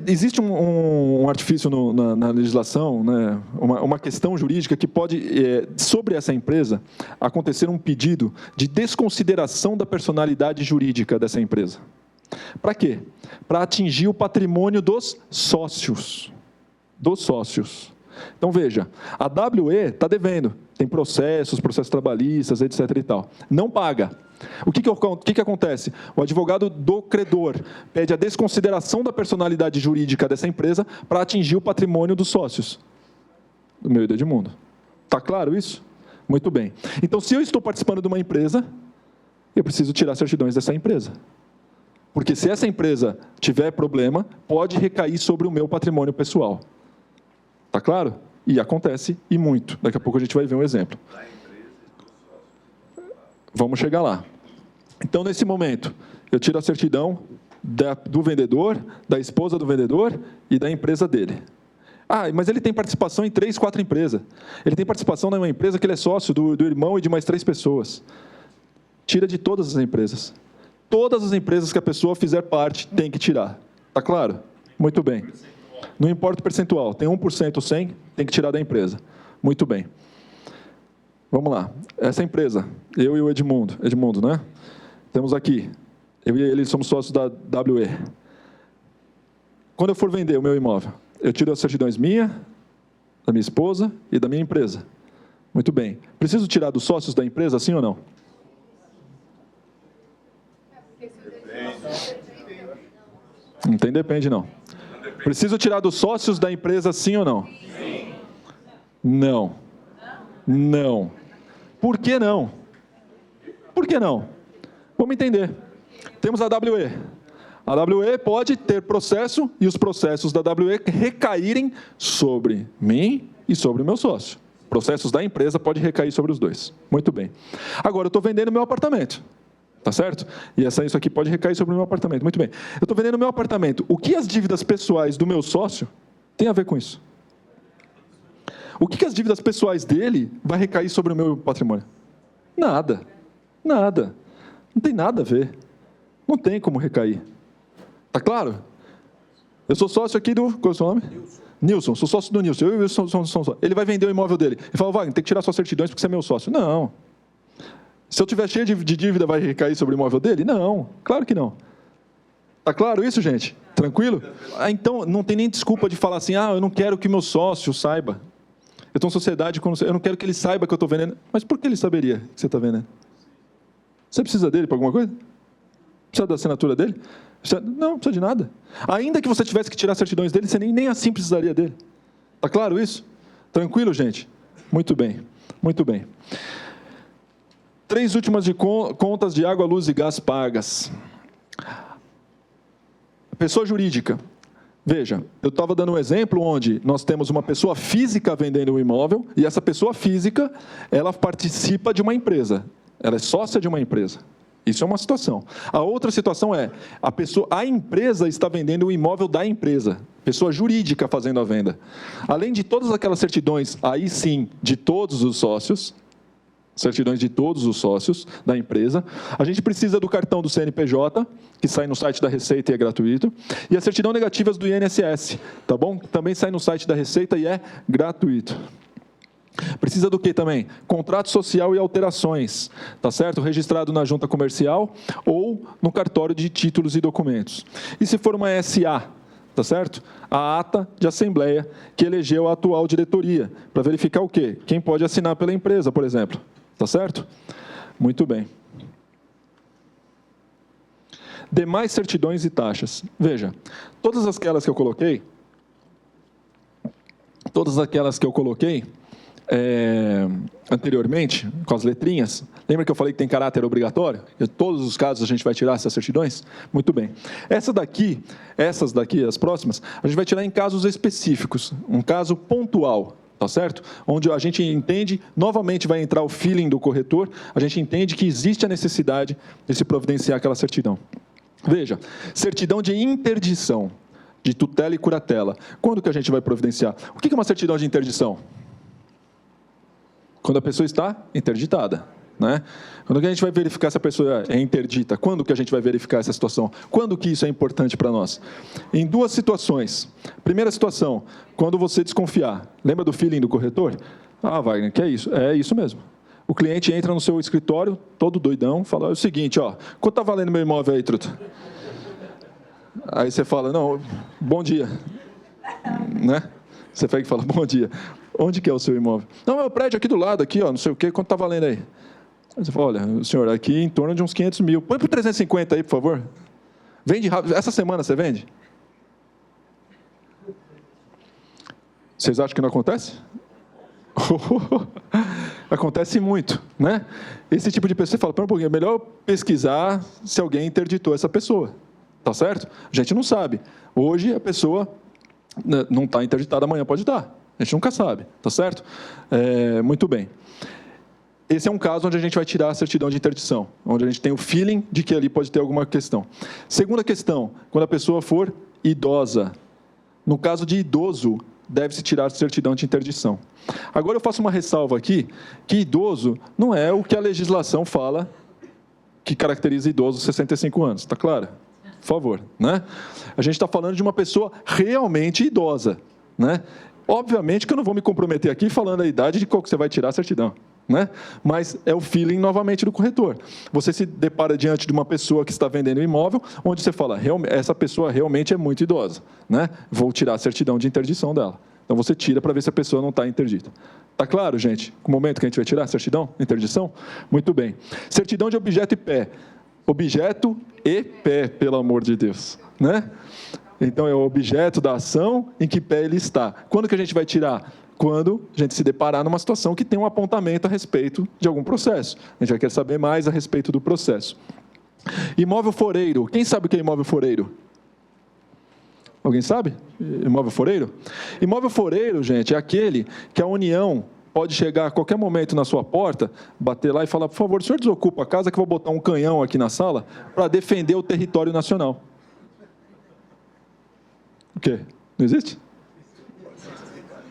Existe um artifício na legislação, né, uma questão jurídica que pode, sobre essa empresa, acontecer um pedido de desconsideração da personalidade jurídica dessa empresa. Para quê? Para atingir o patrimônio dos sócios. Então, veja, a WE está devendo, tem processos trabalhistas, etc. e tal. Não paga. O que acontece? O advogado do credor pede a desconsideração da personalidade jurídica dessa empresa para atingir o patrimônio dos sócios. Do meu e do Edmundo. Está claro isso? Muito bem. Então, se eu estou participando de uma empresa, eu preciso tirar certidões dessa empresa. Porque se essa empresa tiver problema, pode recair sobre o meu patrimônio pessoal. Está claro? E acontece, e muito. Daqui a pouco a gente vai ver um exemplo. Vamos chegar lá. Então, nesse momento, eu tiro a certidão do vendedor, da esposa do vendedor e da empresa dele. Ah, mas ele tem participação em 3, 4 empresas. Ele tem participação numa empresa que ele é sócio do irmão e de mais 3 pessoas. Tira de todas as empresas. Todas as empresas que a pessoa fizer parte, tem que tirar. Está claro? Muito bem. Não importa o percentual. Tem 1% ou 100%, tem que tirar da empresa. Muito bem. Vamos lá. Essa empresa, eu e o Edmundo, né? Temos aqui, eu e ele somos sócios da WE. Quando eu for vender o meu imóvel, eu tiro as certidões minha, da minha esposa e da minha empresa. Muito bem. Preciso tirar dos sócios da empresa, sim ou não? Não tem depende, não. Preciso tirar dos sócios da empresa, sim ou não? Sim. Não. Não. Por que não? Por que não? Vamos entender. Temos a WE. A WE pode ter processo e os processos da WE recaírem sobre mim e sobre o meu sócio. Processos da empresa podem recair sobre os dois. Muito bem. Agora, eu estou vendendo meu apartamento. Tá certo? E isso aqui pode recair sobre o meu apartamento. Muito bem. Eu estou vendendo meu apartamento. O que as dívidas pessoais do meu sócio tem a ver com isso? O que as dívidas pessoais dele vai recair sobre o meu patrimônio? Nada. Nada. Não tem nada a ver. Não tem como recair. Tá claro? Eu sou sócio aqui do... Qual é o seu nome? Nilson. Sou sócio do Nilson. Eu e o Wilson somos sócios. Ele vai vender o imóvel dele. Ele fala, Wagner, tem que tirar suas certidões porque você é meu sócio. Não. Se eu tiver cheio de dívida, vai recair sobre o imóvel dele? Não. Claro que não. Tá claro isso, gente? Tranquilo? Então, não tem nem desculpa de falar assim, eu não quero que meu sócio saiba. Eu estou em sociedade, eu não quero que ele saiba que eu estou vendendo. Mas por que ele saberia que você está vendendo? Você precisa dele para alguma coisa? Precisa da assinatura dele? Não, não precisa de nada. Ainda que você tivesse que tirar certidões dele, você nem assim precisaria dele. Está claro isso? Tranquilo, gente? Muito bem. Muito bem. 3 últimas de contas de água, luz e gás pagas. Pessoa jurídica. Veja, eu estava dando um exemplo onde nós temos uma pessoa física vendendo um imóvel e essa pessoa física, ela participa de uma empresa. Ela é sócia de uma empresa. Isso é uma situação. A outra situação é, a empresa está vendendo o imóvel da empresa. Pessoa jurídica fazendo a venda. Além de todas aquelas certidões, aí sim, de todos os sócios, certidões de todos os sócios da empresa. A gente precisa do cartão do CNPJ, que sai no site da Receita e é gratuito, e as certidões negativas do INSS, tá bom? Também sai no site da Receita e é gratuito. Precisa do que também? Contrato social e alterações, tá certo? Registrado na junta comercial ou no cartório de títulos e documentos. E se for uma SA, tá certo? A ata de assembleia que elegeu a atual diretoria, para verificar o quê? Quem pode assinar pela empresa, por exemplo. Tá certo? Muito bem. Demais certidões e taxas. Veja, todas aquelas que eu coloquei, anteriormente, com as letrinhas, lembra que eu falei que tem caráter obrigatório? Em todos os casos a gente vai tirar essas certidões? Muito bem. Essas daqui, as próximas, a gente vai tirar em casos específicos, um caso pontual. Tá certo? Onde a gente entende, novamente vai entrar o feeling do corretor, a gente entende que existe a necessidade de se providenciar aquela certidão. Veja, certidão de interdição, de tutela e curatela. Quando que a gente vai providenciar? O que é uma certidão de interdição? Quando a pessoa está interditada. Né? Quando que a gente vai verificar se a pessoa é interdita? Quando que a gente vai verificar essa situação? Quando que isso é importante para nós? Em duas situações. Primeira situação, quando você desconfiar. Lembra do feeling do corretor? Ah, Wagner, que é isso? É isso mesmo. O cliente entra no seu escritório, todo doidão, fala, é o seguinte, ó, quanto está valendo meu imóvel aí, truta? Aí você fala, não, bom dia. Né? Você pega e fala, bom dia. Onde que é o seu imóvel? Não, é o prédio aqui do lado, aqui, ó, não sei o quê, quanto está valendo aí? Aí você fala, olha, senhor, aqui em torno de uns 500 mil. Põe por 350 aí, por favor. Vende rápido. Essa semana você vende? Vocês acham que não acontece? Acontece muito, né? Esse tipo de pessoa, você fala, pera um pouquinho, é melhor pesquisar se alguém interditou essa pessoa. Tá certo? A gente não sabe. Hoje a pessoa não está interditada, amanhã pode estar. A gente nunca sabe, tá certo? Muito bem. Esse é um caso onde a gente vai tirar a certidão de interdição, onde a gente tem o feeling de que ali pode ter alguma questão. Segunda questão, quando a pessoa for idosa. No caso de idoso, deve-se tirar a certidão de interdição. Agora eu faço uma ressalva aqui, que idoso não é o que a legislação fala que caracteriza idoso 65 anos, está claro? Por favor, né? A gente está falando de uma pessoa realmente idosa, né? Obviamente que eu não vou me comprometer aqui falando a idade de qual que você vai tirar a certidão. Né? Mas é o feeling, novamente, do corretor. Você se depara diante de uma pessoa que está vendendo um imóvel, onde você fala, essa pessoa realmente é muito idosa. Né? Vou tirar a certidão de interdição dela. Então, você tira para ver se a pessoa não está interdita. Está claro, gente? O momento que a gente vai tirar a certidão de interdição? Muito bem. Certidão de objeto e pé. Objeto e pé, pelo amor de Deus. Né? Então, é o objeto da ação em que pé ele está. Quando que a gente vai tirar? Quando a gente se deparar numa situação que tem um apontamento a respeito de algum processo. A gente vai querer saber mais a respeito do processo. Imóvel foreiro. Quem sabe o que é imóvel foreiro? Alguém sabe? Imóvel foreiro? Imóvel foreiro, gente, é aquele que a União pode chegar a qualquer momento na sua porta, bater lá e falar, por favor, o senhor desocupa a casa que eu vou botar um canhão aqui na sala para defender o território nacional. O quê? Não existe?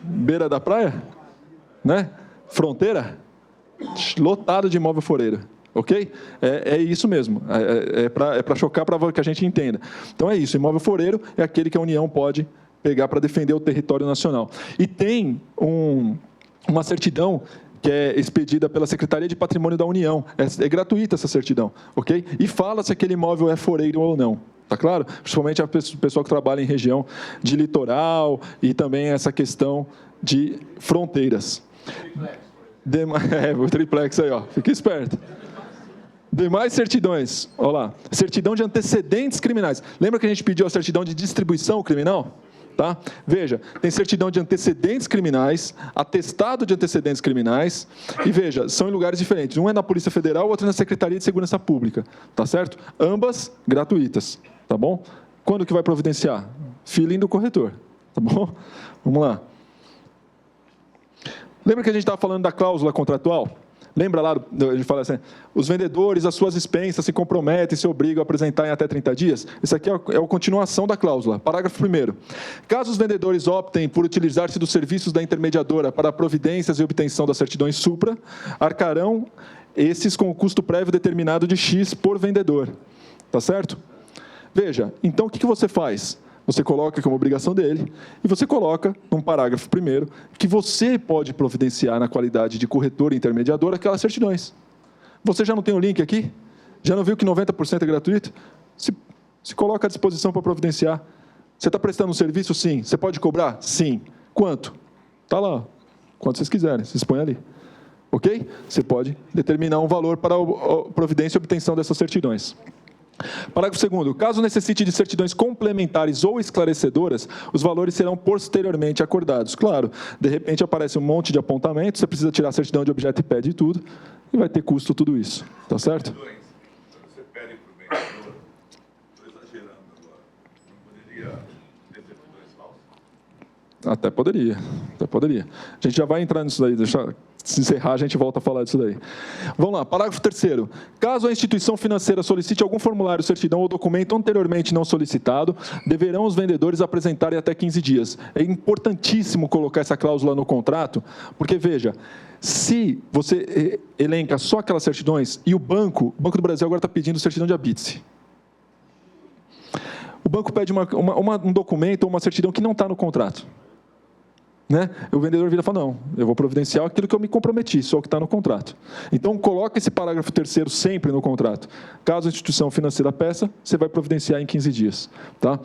Beira da praia, né? Fronteira, lotado de imóvel foreiro, ok? É isso mesmo, é para chocar, para que a gente entenda. Então é isso, imóvel foreiro é aquele que a União pode pegar para defender o território nacional. E tem uma certidão que é expedida pela Secretaria de Patrimônio da União, é gratuita essa certidão, ok? E fala se aquele imóvel é foreiro ou não. Tá claro? Principalmente a pessoa que trabalha em região de litoral e também essa questão de fronteiras. O triplex aí, ó. Fica esperto. Demais certidões. Olha lá. Certidão de antecedentes criminais. Lembra que a gente pediu a certidão de distribuição criminal? Tá? Veja, tem certidão de antecedentes criminais, atestado de antecedentes criminais, e veja, são em lugares diferentes. Um é na Polícia Federal, o outro é na Secretaria de Segurança Pública, tá certo? Ambas gratuitas, tá bom? Quando que vai providenciar? Feeling do corretor, tá bom? Vamos lá. Lembra que a gente estava falando da cláusula contratual? Lembra lá, ele fala assim, os vendedores, às suas expensas, se comprometem, se obrigam a apresentar em até 30 dias? Isso aqui é a continuação da cláusula. Parágrafo 1º. Caso os vendedores optem por utilizar-se dos serviços da intermediadora para providências e obtenção das certidões supra, arcarão esses com o custo prévio determinado de X por vendedor. Tá certo? Veja, então o que você faz? Você coloca como obrigação dele, e você coloca, num parágrafo 1º, que você pode providenciar na qualidade de corretor e intermediador aquelas certidões. Você já não tem o link aqui? Já não viu que 90% é gratuito? Se coloca à disposição para providenciar. Você está prestando um serviço? Sim. Você pode cobrar? Sim. Quanto? Está lá. Quanto vocês quiserem, se expõe ali. Ok? Você pode determinar um valor para a providência e obtenção dessas certidões. Parágrafo 2º. Caso necessite de certidões complementares ou esclarecedoras, os valores serão posteriormente acordados. Claro, de repente aparece um monte de apontamentos, você precisa tirar a certidão de objeto e pede tudo, e vai ter custo tudo isso. Tá certo? Você pede para o vendedor, estou exagerando agora, não poderia ter certidões falsas? Até poderia. A gente já vai entrar nisso daí, deixa se encerrar, a gente volta a falar disso daí. Vamos lá, parágrafo 3º. Caso a instituição financeira solicite algum formulário, certidão ou documento anteriormente não solicitado, deverão os vendedores apresentarem até 15 dias. É importantíssimo colocar essa cláusula no contrato, porque, veja, se você elenca só aquelas certidões, e o Banco do Brasil agora está pedindo certidão de habite-se. O banco pede um documento ou uma certidão que não está no contrato. Né? O vendedor vira e fala, não, eu vou providenciar aquilo que eu me comprometi, só o que está no contrato. Então, coloca esse parágrafo 3º sempre no contrato. Caso a instituição financeira peça, você vai providenciar em 15 dias. Tá?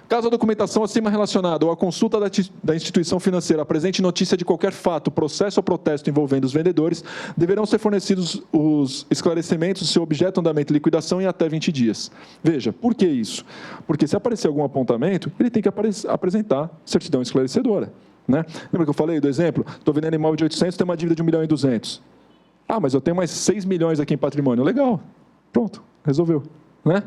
Caso a documentação acima relacionada ou a consulta da instituição financeira apresente notícia de qualquer fato, processo ou protesto envolvendo os vendedores, deverão ser fornecidos os esclarecimentos do seu objeto, andamento e liquidação em até 20 dias. Veja, por que isso? Porque se aparecer algum apontamento, ele tem que apresentar certidão esclarecedora. Né? Lembra que eu falei do exemplo? Estou vendendo imóvel de 800, tenho uma dívida de 1.200.000. Ah, mas eu tenho mais 6 milhões aqui em patrimônio. Legal. Pronto, resolveu. Né?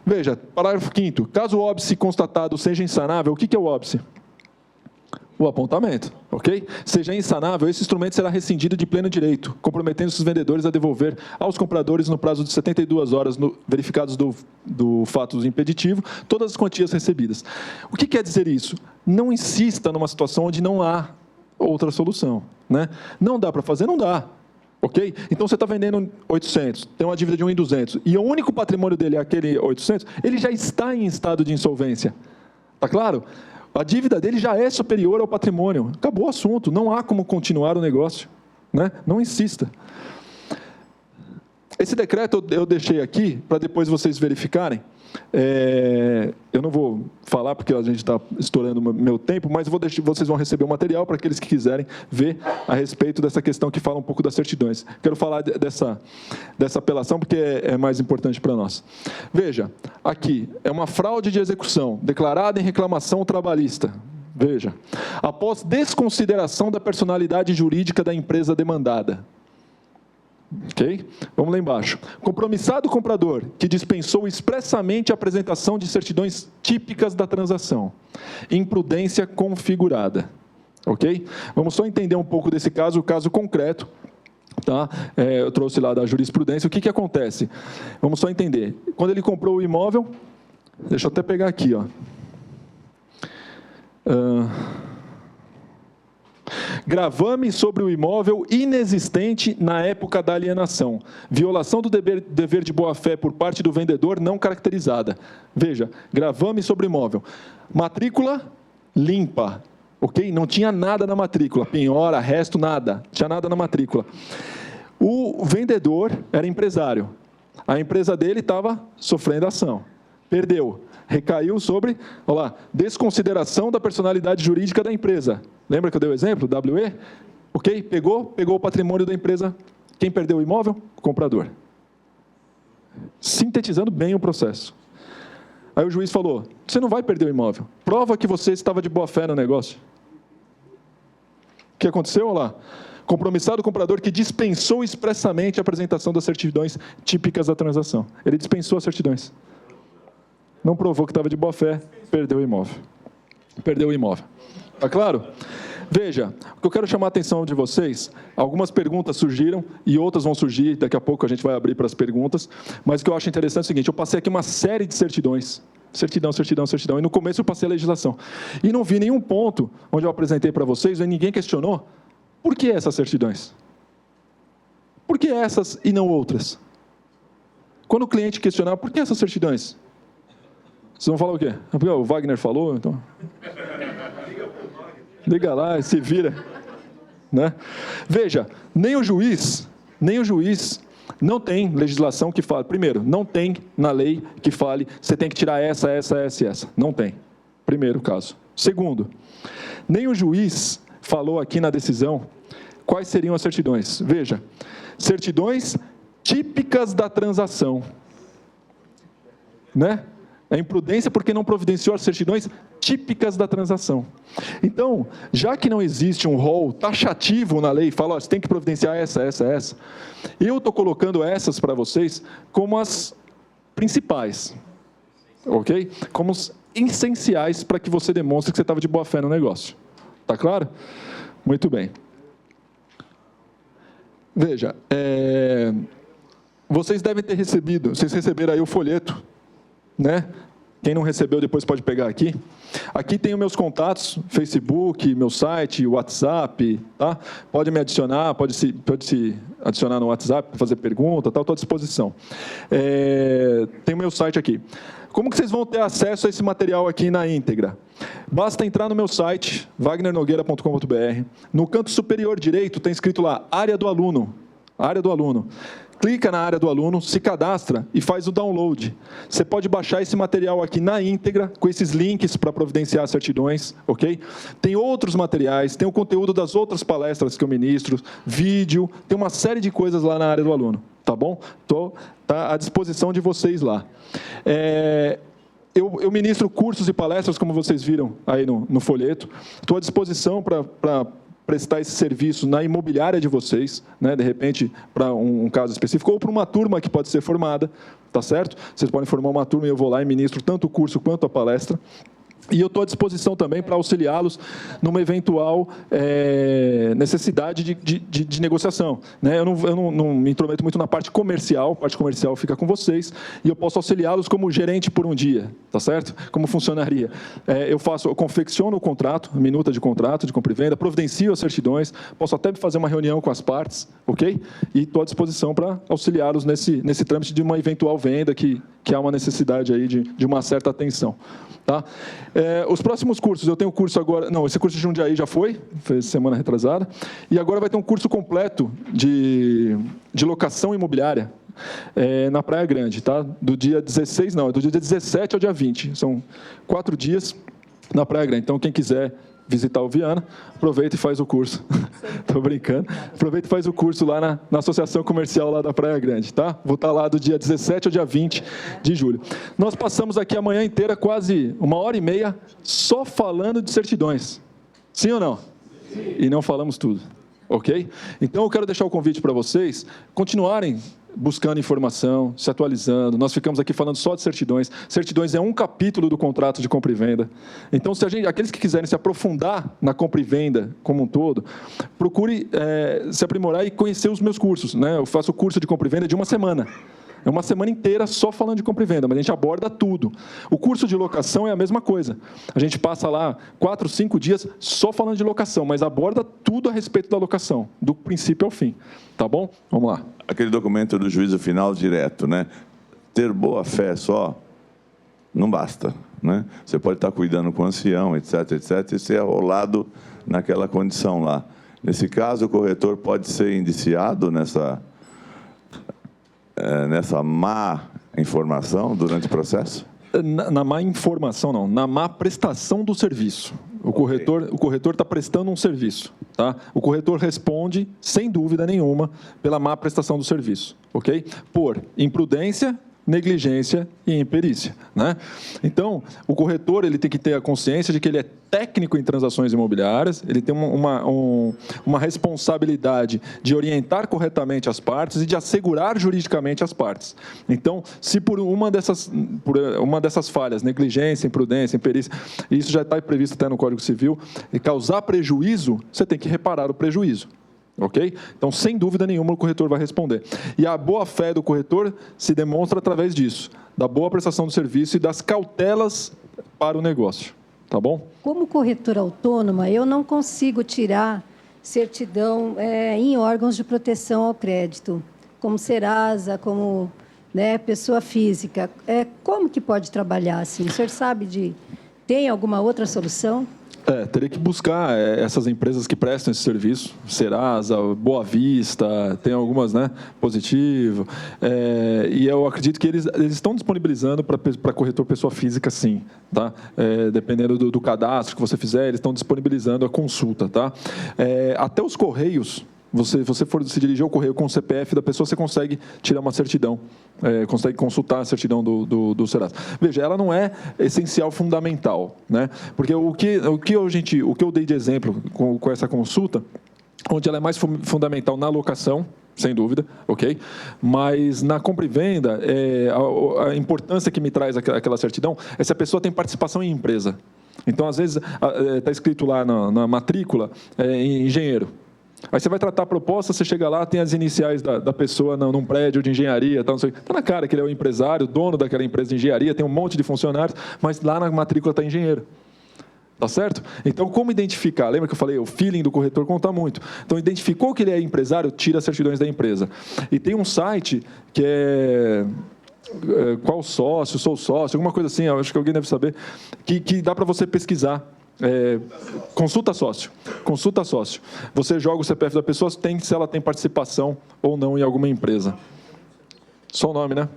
Veja, parágrafo 5º. Caso o óbice constatado seja insanável, o que é o óbice? O apontamento, ok? Seja insanável, esse instrumento será rescindido de pleno direito, comprometendo os vendedores a devolver aos compradores, no prazo de 72 horas, verificados do fato impeditivo, todas as quantias recebidas. O que quer dizer isso? Não insista numa situação onde não há outra solução. Né? Não dá para fazer? Não dá. Ok? Então, você está vendendo 800, tem uma dívida de 1.200, e o único patrimônio dele é aquele 800, ele já está em estado de insolvência. Está claro? A dívida dele já é superior ao patrimônio. Acabou o assunto, não há como continuar o negócio. Né? Não insista. Esse decreto eu deixei aqui, para depois vocês verificarem. Eu não vou falar, porque a gente está estourando o meu tempo, mas vocês vão receber o material para aqueles que quiserem ver a respeito dessa questão que fala um pouco das certidões. Quero falar dessa apelação, porque é mais importante para nós. Veja, aqui, é uma fraude de execução, declarada em reclamação trabalhista. Veja, após desconsideração da personalidade jurídica da empresa demandada. Ok? Vamos lá embaixo. Compromissado comprador que dispensou expressamente a apresentação de certidões típicas da transação. Imprudência configurada. Ok? Vamos só entender um pouco desse caso, o caso concreto. Tá? Eu trouxe lá da jurisprudência. O que acontece? Vamos só entender. Quando ele comprou o imóvel, deixa eu até pegar aqui, ó. Gravame sobre o imóvel inexistente na época da alienação. Violação do dever de boa-fé por parte do vendedor não caracterizada. Veja, gravame sobre o imóvel. Matrícula limpa, ok? Não tinha nada na matrícula, penhora, resto, nada. Não tinha nada na matrícula. O vendedor era empresário. A empresa dele estava sofrendo ação. Perdeu. Recaiu sobre, olha lá, desconsideração da personalidade jurídica da empresa. Lembra que eu dei o exemplo? WE? Ok? Pegou o patrimônio da empresa. Quem perdeu o imóvel? O comprador. Sintetizando bem o processo. Aí o juiz falou, você não vai perder o imóvel. Prova que você estava de boa fé no negócio. O que aconteceu? Olha lá. Compromissado comprador que dispensou expressamente a apresentação das certidões típicas da transação. Ele dispensou as certidões. Não provou que estava de boa fé, perdeu o imóvel. Perdeu o imóvel. Está claro? Veja, o que eu quero chamar a atenção de vocês, algumas perguntas surgiram e outras vão surgir, daqui a pouco a gente vai abrir para as perguntas, mas o que eu acho interessante é o seguinte, eu passei aqui uma série de certidões, certidão, e no começo eu passei a legislação. E não vi nenhum ponto onde eu apresentei para vocês, e ninguém questionou, por que essas certidões? Por que essas e não outras? Quando o cliente questionar, por que essas certidões? Vocês vão falar o quê? Porque o Wagner falou, então... Liga lá, se vira. Né? Veja, nem o juiz não tem legislação que fale. Primeiro, não tem na lei que fale, você tem que tirar essa. Não tem. Primeiro caso. Segundo, nem o juiz falou aqui na decisão quais seriam as certidões. Veja, certidões típicas da transação. Né? É imprudência porque não providenciou as certidões típicas da transação. Então, já que não existe um rol taxativo na lei, fala, ó, você tem que providenciar essa, eu estou colocando essas para vocês como as principais, ok? Como os essenciais para que você demonstre que você estava de boa fé no negócio. Está claro? Muito bem. Veja, vocês devem ter recebido, vocês receberam aí o folheto, né? Quem não recebeu, depois pode pegar aqui. Aqui tem os meus contatos, Facebook, meu site, WhatsApp, tá? Pode me adicionar, pode se adicionar no WhatsApp, fazer pergunta, tá? Estou à disposição. Tem o meu site aqui. Como que vocês vão ter acesso a esse material aqui na íntegra? Basta entrar no meu site, wagnernogueira.com.br. No canto superior direito tem escrito lá, área do aluno. Área do aluno. Clica na área do aluno, se cadastra e faz o download. Você pode baixar esse material aqui na íntegra, com esses links para providenciar as certidões, ok? Tem outros materiais, tem o conteúdo das outras palestras que eu ministro, vídeo, tem uma série de coisas lá na área do aluno, tá bom? Tá à disposição de vocês lá. Eu ministro cursos e palestras, como vocês viram aí no folheto. Estou à disposição para prestar esse serviço na imobiliária de vocês, né, de repente, para um caso específico, ou para uma turma que pode ser formada, tá certo? Vocês podem formar uma turma e eu vou lá e ministro tanto o curso quanto a palestra. E eu estou à disposição também para auxiliá-los numa eventual necessidade de negociação. Né? Eu não me intrometo muito na parte comercial, a parte comercial fica com vocês, e eu posso auxiliá-los como gerente por um dia, tá certo? Como funcionaria. Eu confecciono o contrato, a minuta de contrato, de compra e venda, providencio as certidões, posso até fazer uma reunião com as partes, ok? E estou à disposição para auxiliá-los nesse trâmite de uma eventual venda que há uma necessidade aí de uma certa atenção. Tá? Os próximos cursos, eu tenho o curso agora... Não, esse curso de Jundiaí já foi semana retrasada, e agora vai ter um curso completo de locação imobiliária na Praia Grande, tá? Do dia 16, não, do dia 17 ao dia 20. São 4 dias na Praia Grande. Então, quem quiser visitar o Viana, aproveita e faz o curso. Estou brincando. Aproveita e faz o curso lá na Associação Comercial lá da Praia Grande, tá? Vou estar lá do dia 17 ao dia 20 de julho. Nós passamos aqui a manhã inteira, quase 1h30, só falando de certidões. Sim ou não? Sim. E não falamos tudo. Ok? Então, eu quero deixar o convite para vocês continuarem buscando informação, se atualizando. Nós ficamos aqui falando só de certidões. Certidões é um capítulo do contrato de compra e venda. Então, aqueles que quiserem se aprofundar na compra e venda como um todo, procure se aprimorar e conhecer os meus cursos. Né? Eu faço o curso de compra e venda de uma semana. É uma semana inteira só falando de compra e venda, mas a gente aborda tudo. O curso de locação é a mesma coisa. A gente passa lá 4, 5 dias só falando de locação, mas aborda tudo a respeito da locação, do princípio ao fim. Tá bom? Vamos lá. Aquele documento do juízo final direto, né? Ter boa fé só não basta, né? Você pode estar cuidando com o ancião, etc., e ser arrolado naquela condição lá. Nesse caso, o corretor pode ser indiciado nessa má informação durante o processo? Na má informação, não. Na má prestação do serviço. O corretor está prestando um serviço. Tá? O corretor responde, sem dúvida nenhuma, pela má prestação do serviço. Ok? Por imprudência negligência e imperícia, né? Então, o corretor ele tem que ter a consciência de que ele é técnico em transações imobiliárias, ele tem uma responsabilidade de orientar corretamente as partes e de assegurar juridicamente as partes. Então, se por uma dessas falhas, negligência, imprudência, imperícia, isso já está previsto até no Código Civil, e causar prejuízo, você tem que reparar o prejuízo. Ok? Então, sem dúvida nenhuma, o corretor vai responder. E a boa-fé do corretor se demonstra através disso, da boa prestação do serviço e das cautelas para o negócio. Tá bom? Como corretora autônoma, eu não consigo tirar certidão em órgãos de proteção ao crédito, como Serasa, como pessoa física. Como que pode trabalhar assim? O senhor sabe tem alguma outra solução? Teria que buscar essas empresas que prestam esse serviço, Serasa, Boa Vista, tem algumas, né, Positivo, e eu acredito que eles estão disponibilizando para corretor pessoa física, sim, tá? Dependendo do cadastro que você fizer, eles estão disponibilizando a consulta, tá? Até os Correios, você for se dirigir ao correio com o CPF da pessoa, você consegue tirar uma certidão, consegue consultar a certidão do Serasa. Veja, ela não é essencial, fundamental, né? Porque o que eu dei de exemplo com essa consulta, onde ela é mais fundamental na locação, sem dúvida, ok? Mas na compra e venda, a importância que me traz aquela certidão é se a pessoa tem participação em empresa. Então, às vezes, está escrito lá na matrícula, engenheiro. Aí você vai tratar a proposta, você chega lá, tem as iniciais da pessoa num prédio de engenharia, tal, não sei. Está na cara que ele é o empresário, dono daquela empresa de engenharia, tem um monte de funcionários, mas lá na matrícula está engenheiro. Tá certo? Então, como identificar? Lembra que eu falei, o feeling do corretor conta muito. Então, identificou que ele é empresário, tira as certidões da empresa. E tem um site que qual sócio, sou sócio, alguma coisa assim, acho que alguém deve saber, que dá para você pesquisar. Consulta sócio. Você joga o CPF da pessoa, se ela tem participação ou não em alguma empresa. Só o nome, né?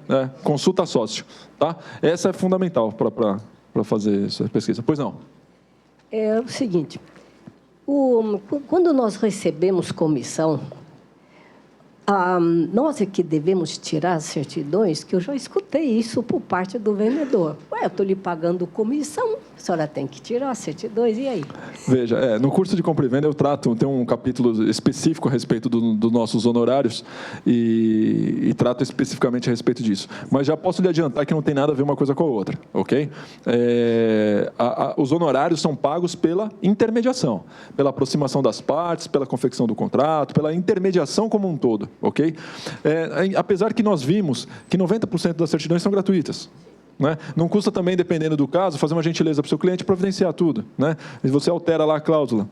Consulta sócio. Tá? Essa é fundamental para fazer essa pesquisa. Pois não? É o seguinte, quando nós recebemos comissão, nós é que devemos tirar as certidões, que eu já escutei isso por parte do vendedor. Eu estou lhe pagando comissão, a senhora tem que tirar as certidões, e aí? Veja, no curso de compra e venda tem um capítulo específico a respeito dos nossos honorários e trato especificamente a respeito disso. Mas já posso lhe adiantar que não tem nada a ver uma coisa com a outra, ok? Os honorários são pagos pela intermediação, pela aproximação das partes, pela confecção do contrato, pela intermediação como um todo. Ok? Apesar que nós vimos que 90% das certidões são gratuitas. Né? Não custa também, dependendo do caso, fazer uma gentileza para o seu cliente providenciar tudo. Né? E você altera lá a cláusula.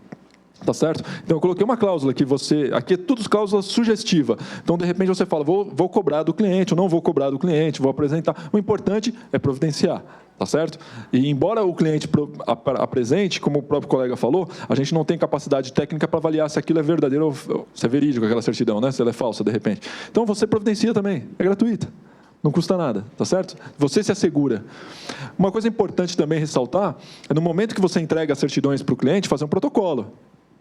Tá certo? Então, eu coloquei uma cláusula que aqui é tudo cláusula sugestiva. Então, de repente, você fala, vou cobrar do cliente, ou não vou cobrar do cliente, vou apresentar. O importante é providenciar. Tá certo? E embora o cliente apresente, como o próprio colega falou, a gente não tem capacidade técnica para avaliar se aquilo é verdadeiro ou se é verídico, aquela certidão, né? Se ela é falsa, de repente. Então, você providencia também, é gratuita. Não custa nada, tá certo? Você se assegura. Uma coisa importante também ressaltar é no momento que você entrega as certidões para o cliente, fazer um protocolo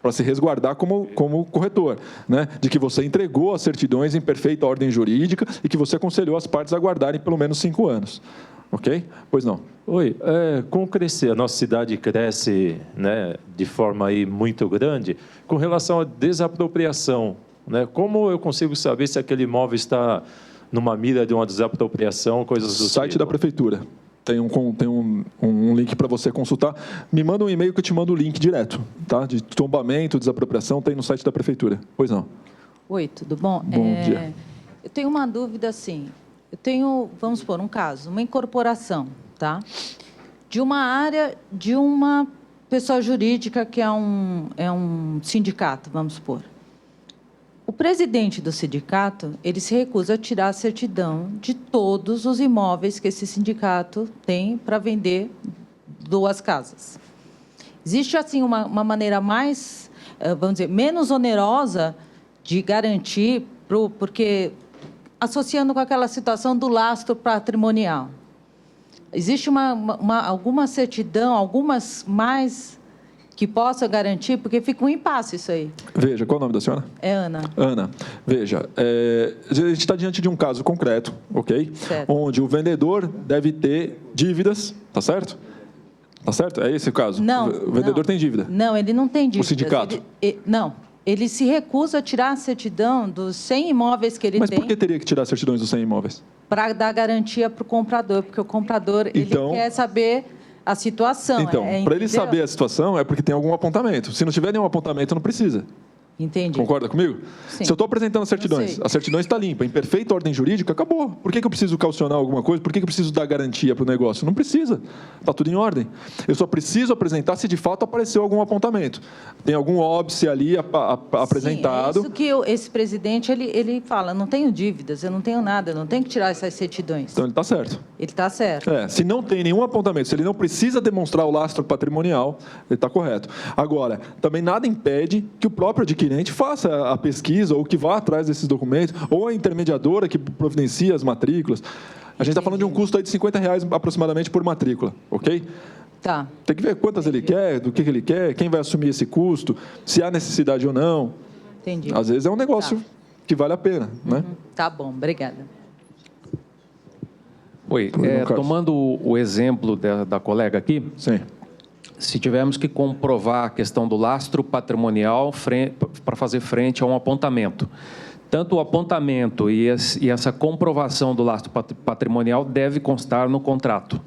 para se resguardar como corretor, né? De que você entregou as certidões em perfeita ordem jurídica e que você aconselhou as partes a guardarem pelo menos 5 anos. Ok? Pois não. Oi, com crescer, a nossa cidade cresce, né, de forma aí muito grande, com relação à desapropriação, né? Como eu consigo saber se aquele imóvel está numa mira de uma desapropriação, coisas do site da prefeitura. Tem um link para você consultar. Me manda um e-mail que eu te mando o link direto, tá? De tombamento, desapropriação, tem no site da prefeitura. Pois não. Oi, tudo bom? Bom dia. Eu tenho uma dúvida assim. Eu tenho, vamos supor, um caso, uma incorporação, tá? De uma área de uma pessoa jurídica que é um sindicato, vamos supor. O presidente do sindicato, ele se recusa a tirar a certidão de todos os imóveis que esse sindicato tem para vender 2 casas. Existe, assim, uma maneira mais, vamos dizer, menos onerosa de garantir, porque associando com aquela situação do lastro patrimonial. Existe alguma certidão, algumas mais que possa garantir, porque fica um impasse isso aí. Veja, qual é o nome da senhora? É Ana. Ana, veja, a gente está diante de um caso concreto, ok? Certo. Onde o vendedor deve ter dívidas, tá certo? Tá certo? É esse o caso? Não. O vendedor não. tem dívida. Não, ele não tem dívida. O sindicato? Não. Ele se recusa a tirar a certidão dos 100 imóveis que ele Mas tem. por que teria que tirar certidões dos 100 imóveis? Para dar garantia para o comprador, porque o comprador Então, ele quer saber a situação. Então, para ele entendeu? saber a situação é porque tem algum apontamento. Se não tiver nenhum apontamento, não precisa. Entendi. Concorda comigo? Sim. Se eu estou apresentando as certidões, sei. a certidão está limpa, em perfeita ordem jurídica, acabou. Por que eu preciso calcionar alguma coisa? Por que eu preciso dar garantia para o negócio? Não precisa. Está tudo em ordem. Eu só preciso apresentar se de fato apareceu algum apontamento. Tem algum óbice ali apresentado. Sim, é isso que esse presidente ele fala, não tenho dívidas, eu não tenho nada, eu não tenho que tirar essas certidões. Então ele está certo. Ele está certo. Se não tem nenhum apontamento, se ele não precisa demonstrar o lastro patrimonial, ele está correto. Agora, também nada impede que o próprio adquirente faça a pesquisa ou que vá atrás desses documentos, ou a intermediadora que providencia as matrículas. A gente está falando de um custo aí de R$50 aproximadamente por matrícula, ok? Tá. Tem que ver quantas ele quer, do que ele quer, quem vai assumir esse custo, se há necessidade ou não. Entendi. Às vezes é um negócio que vale a pena, né? Tá bom, obrigada. Oi, Carlos. tomando o exemplo da colega aqui, Sim. se tivermos que comprovar a questão do lastro patrimonial para fazer frente a um apontamento, tanto o apontamento e essa comprovação do lastro patrimonial deve constar no contrato.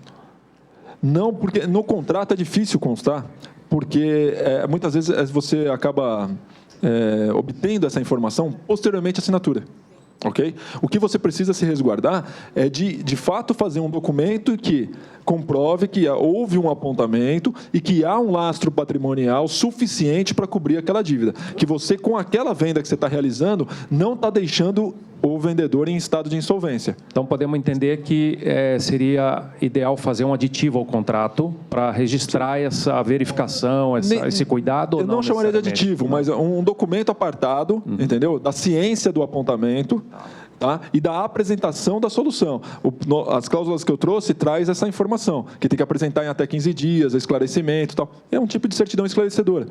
Não, porque no contrato é difícil constar, porque muitas vezes você acaba obtendo essa informação posteriormente à assinatura. Ok? O que você precisa se resguardar é de fato fazer um documento que comprove que houve um apontamento e que há um lastro patrimonial suficiente para cobrir aquela dívida. Que você, com aquela venda que você está realizando, não está deixando o vendedor em estado de insolvência. Então, podemos entender que seria ideal fazer um aditivo ao contrato para registrar essa verificação, esse cuidado? Eu não chamaria de aditivo, mas um documento apartado, entendeu? Da ciência do apontamento, tá? E da apresentação da solução. As cláusulas que eu trouxe traz essa informação, que tem que apresentar em até 15 dias, esclarecimento e tal. É um tipo de certidão esclarecedora,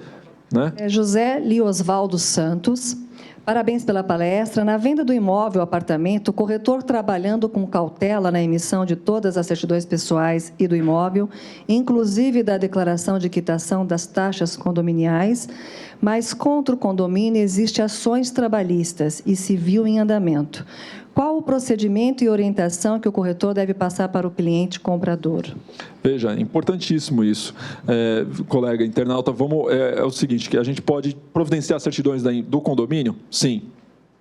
né? José Liosvaldo Santos. Parabéns pela palestra. Na venda do imóvel, apartamento, o corretor trabalhando com cautela na emissão de todas as certidões pessoais e do imóvel, inclusive da declaração de quitação das taxas condominiais, mas contra o condomínio existem ações trabalhistas e civil em andamento. Qual o procedimento e orientação que o corretor deve passar para o cliente comprador? Veja, importantíssimo isso. Colega internauta, é o seguinte, que a gente pode providenciar certidões do condomínio? Sim.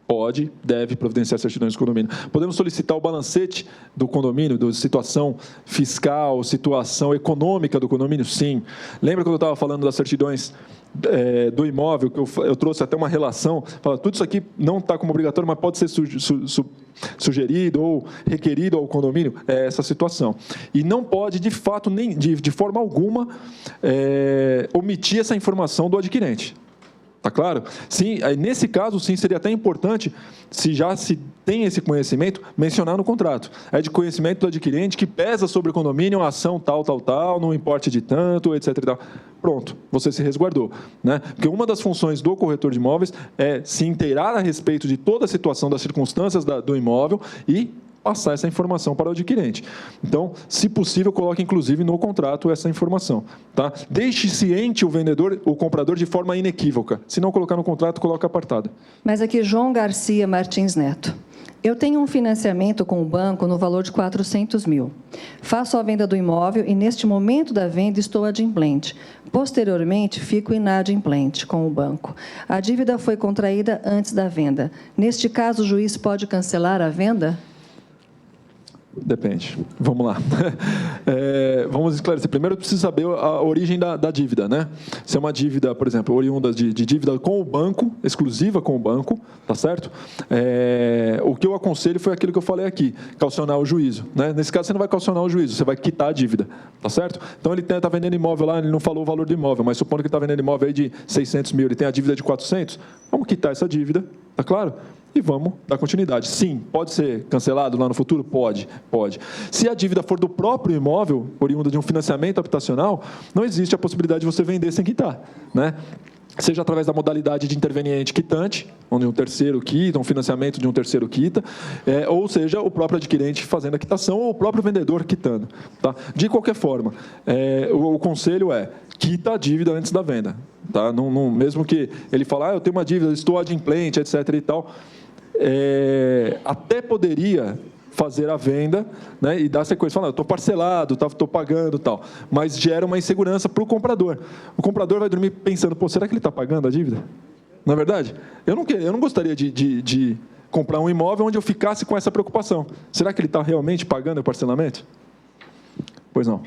Pode, deve providenciar certidões do condomínio. Podemos solicitar o balancete do condomínio, da situação fiscal, situação econômica do condomínio? Sim. Lembra quando eu estava falando das certidões do imóvel, que eu trouxe até uma relação, fala, tudo isso aqui não está como obrigatório, mas pode ser sugerido ou requerido ao condomínio, é essa situação. E não pode, de fato, nem de forma alguma, omitir essa informação do adquirente. Está claro? Sim, nesse caso, sim, seria até importante, se já se tem esse conhecimento, mencionar no contrato. É de conhecimento do adquirente que pesa sobre o condomínio a ação tal, no importe de tanto, etc. E tal. Pronto, você se resguardou, né? Porque uma das funções do corretor de imóveis é se inteirar a respeito de toda a situação, das circunstâncias do imóvel e passar essa informação para o adquirente. Então, se possível, coloque inclusive no contrato essa informação, tá? Deixe ciente o comprador de forma inequívoca. Se não colocar no contrato, coloque apartado. Mas aqui, João Garcia Martins Neto. Eu tenho um financiamento com o banco no valor de 400 mil. Faço a venda do imóvel e, neste momento da venda, estou adimplente. Posteriormente, fico inadimplente com o banco. A dívida foi contraída antes da venda. Neste caso, o juiz pode cancelar a venda? Depende. Vamos lá. Vamos esclarecer. Primeiro, eu preciso saber a origem da dívida, né? Se é uma dívida, por exemplo, oriunda de dívida com o banco, exclusiva com o banco, tá certo? O que eu aconselho foi aquilo que eu falei aqui, calcionar o juízo, né? Nesse caso, você não vai calcionar o juízo, você vai quitar a dívida, tá certo? Então, ele está vendendo imóvel lá, ele não falou o valor do imóvel, mas supondo que ele está vendendo imóvel aí de 600 mil, ele tem a dívida de 400, vamos quitar essa dívida, tá claro? e vamos dar continuidade. Sim, pode ser cancelado lá no futuro? Pode. Se a dívida for do próprio imóvel, oriunda de um financiamento habitacional, não existe a possibilidade de você vender sem quitar, né? Seja através da modalidade de interveniente quitante, onde um terceiro quita, um financiamento de um terceiro quita, ou seja, o próprio adquirente fazendo a quitação ou o próprio vendedor quitando. Tá? De qualquer forma, o conselho é quita a dívida antes da venda. Tá? Mesmo que ele fale, eu tenho uma dívida, estou adimplente, etc. e tal, até poderia fazer a venda, né, e dar sequência, falar, eu estou parcelado, estou pagando, tal, mas gera uma insegurança para o comprador. O comprador vai dormir pensando, será que ele está pagando a dívida? Não é verdade? Eu não gostaria de comprar um imóvel onde eu ficasse com essa preocupação. Será que ele está realmente pagando o parcelamento? Pois não.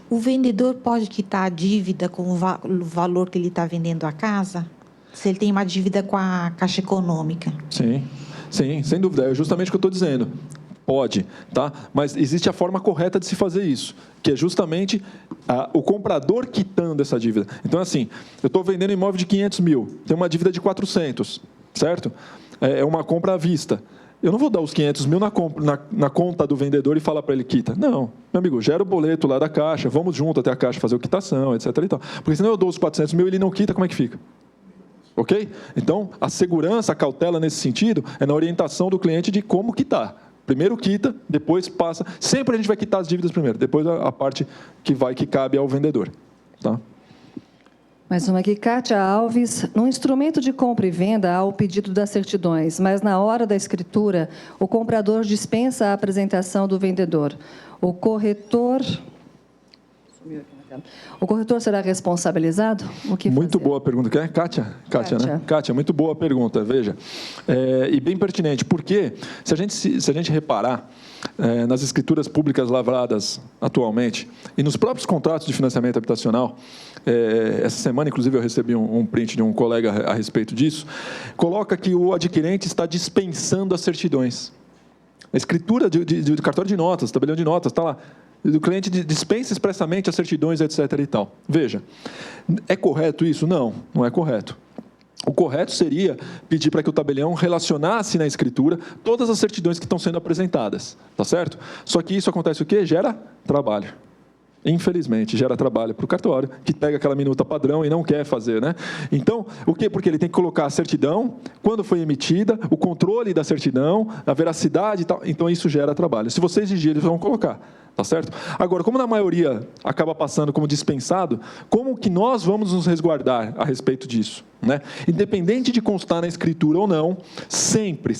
O vendedor pode quitar a dívida com o valor que ele está vendendo a casa? Se ele tem uma dívida com a Caixa Econômica? Sim, sem dúvida. É justamente o que eu estou dizendo. Pode, tá? Mas existe a forma correta de se fazer isso, que é justamente o comprador quitando essa dívida. Então, assim, eu estou vendendo um imóvel de 500 mil, tem uma dívida de 400, certo? É uma compra à vista. Eu não vou dar os 500 mil na conta do vendedor e falar para ele quita. Não, meu amigo, gera o boleto lá da Caixa, vamos junto até a Caixa fazer a quitação, etc. e tal. Porque senão eu dou os 400 mil e ele não quita, como é que fica? Ok? Então, a segurança, a cautela nesse sentido é na orientação do cliente de como quitar. Primeiro quita, depois passa. Sempre a gente vai quitar as dívidas primeiro, depois a parte que cabe ao vendedor. Tá? Mais uma aqui, Kátia Alves. No instrumento de compra e venda há o pedido das certidões, mas na hora da escritura, o comprador dispensa a apresentação do vendedor. O corretor será responsabilizado? O que muito fazer? boa pergunta. Quer? Kátia, né? Kátia, muito boa pergunta, veja. E bem pertinente, porque se a gente reparar nas escrituras públicas lavradas atualmente e nos próprios contratos de financiamento habitacional, essa semana, inclusive, eu recebi um print de um colega a respeito disso, coloca que o adquirente está dispensando as certidões. A escritura de cartório de notas, tabelião de notas, está lá. O cliente dispensa expressamente as certidões, etc. e tal. Veja, é correto isso? Não é correto. O correto seria pedir para que o tabelião relacionasse na escritura todas as certidões que estão sendo apresentadas, tá certo? Só que isso acontece o quê? Gera trabalho. Infelizmente, gera trabalho para o cartório, que pega aquela minuta padrão e não quer fazer, né? Então, o quê? Porque ele tem que colocar a certidão, quando foi emitida, o controle da certidão, a veracidade e tal. Então, isso gera trabalho. Se você exigir, eles vão colocar, tá certo? Agora, como na maioria acaba passando como dispensado, como que nós vamos nos resguardar a respeito disso, né? Independente de constar na escritura ou não, sempre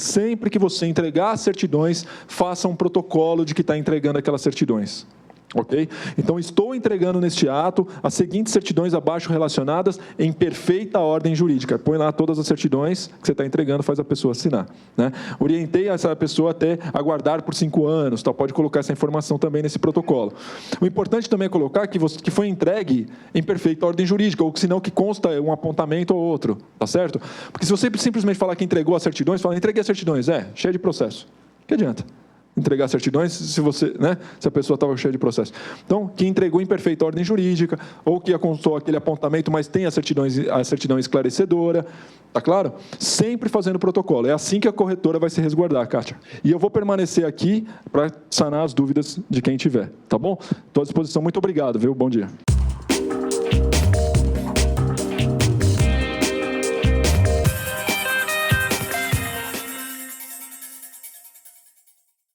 que você entregar as certidões, faça um protocolo de que está entregando aquelas certidões. Ok? Então, estou entregando neste ato as seguintes certidões abaixo relacionadas em perfeita ordem jurídica. Põe lá todas as certidões que você está entregando, faz a pessoa assinar, né? Orientei essa pessoa até aguardar por 5 anos, tá? Pode colocar essa informação também nesse protocolo. O importante também é colocar que foi entregue em perfeita ordem jurídica, ou que senão que consta um apontamento ou outro, tá certo? Porque se você simplesmente falar que entregou as certidões, fala, entreguei as certidões, cheio de processo. Que adianta? Entregar certidões se a pessoa estava cheia de processo. Então, que entregou em perfeita ordem jurídica, ou que constou aquele apontamento, mas tem a certidão esclarecedora, tá claro? Sempre fazendo protocolo. É assim que a corretora vai se resguardar, Kátia. E eu vou permanecer aqui para sanar as dúvidas de quem tiver, tá bom? Estou à disposição. Muito obrigado, viu? Bom dia.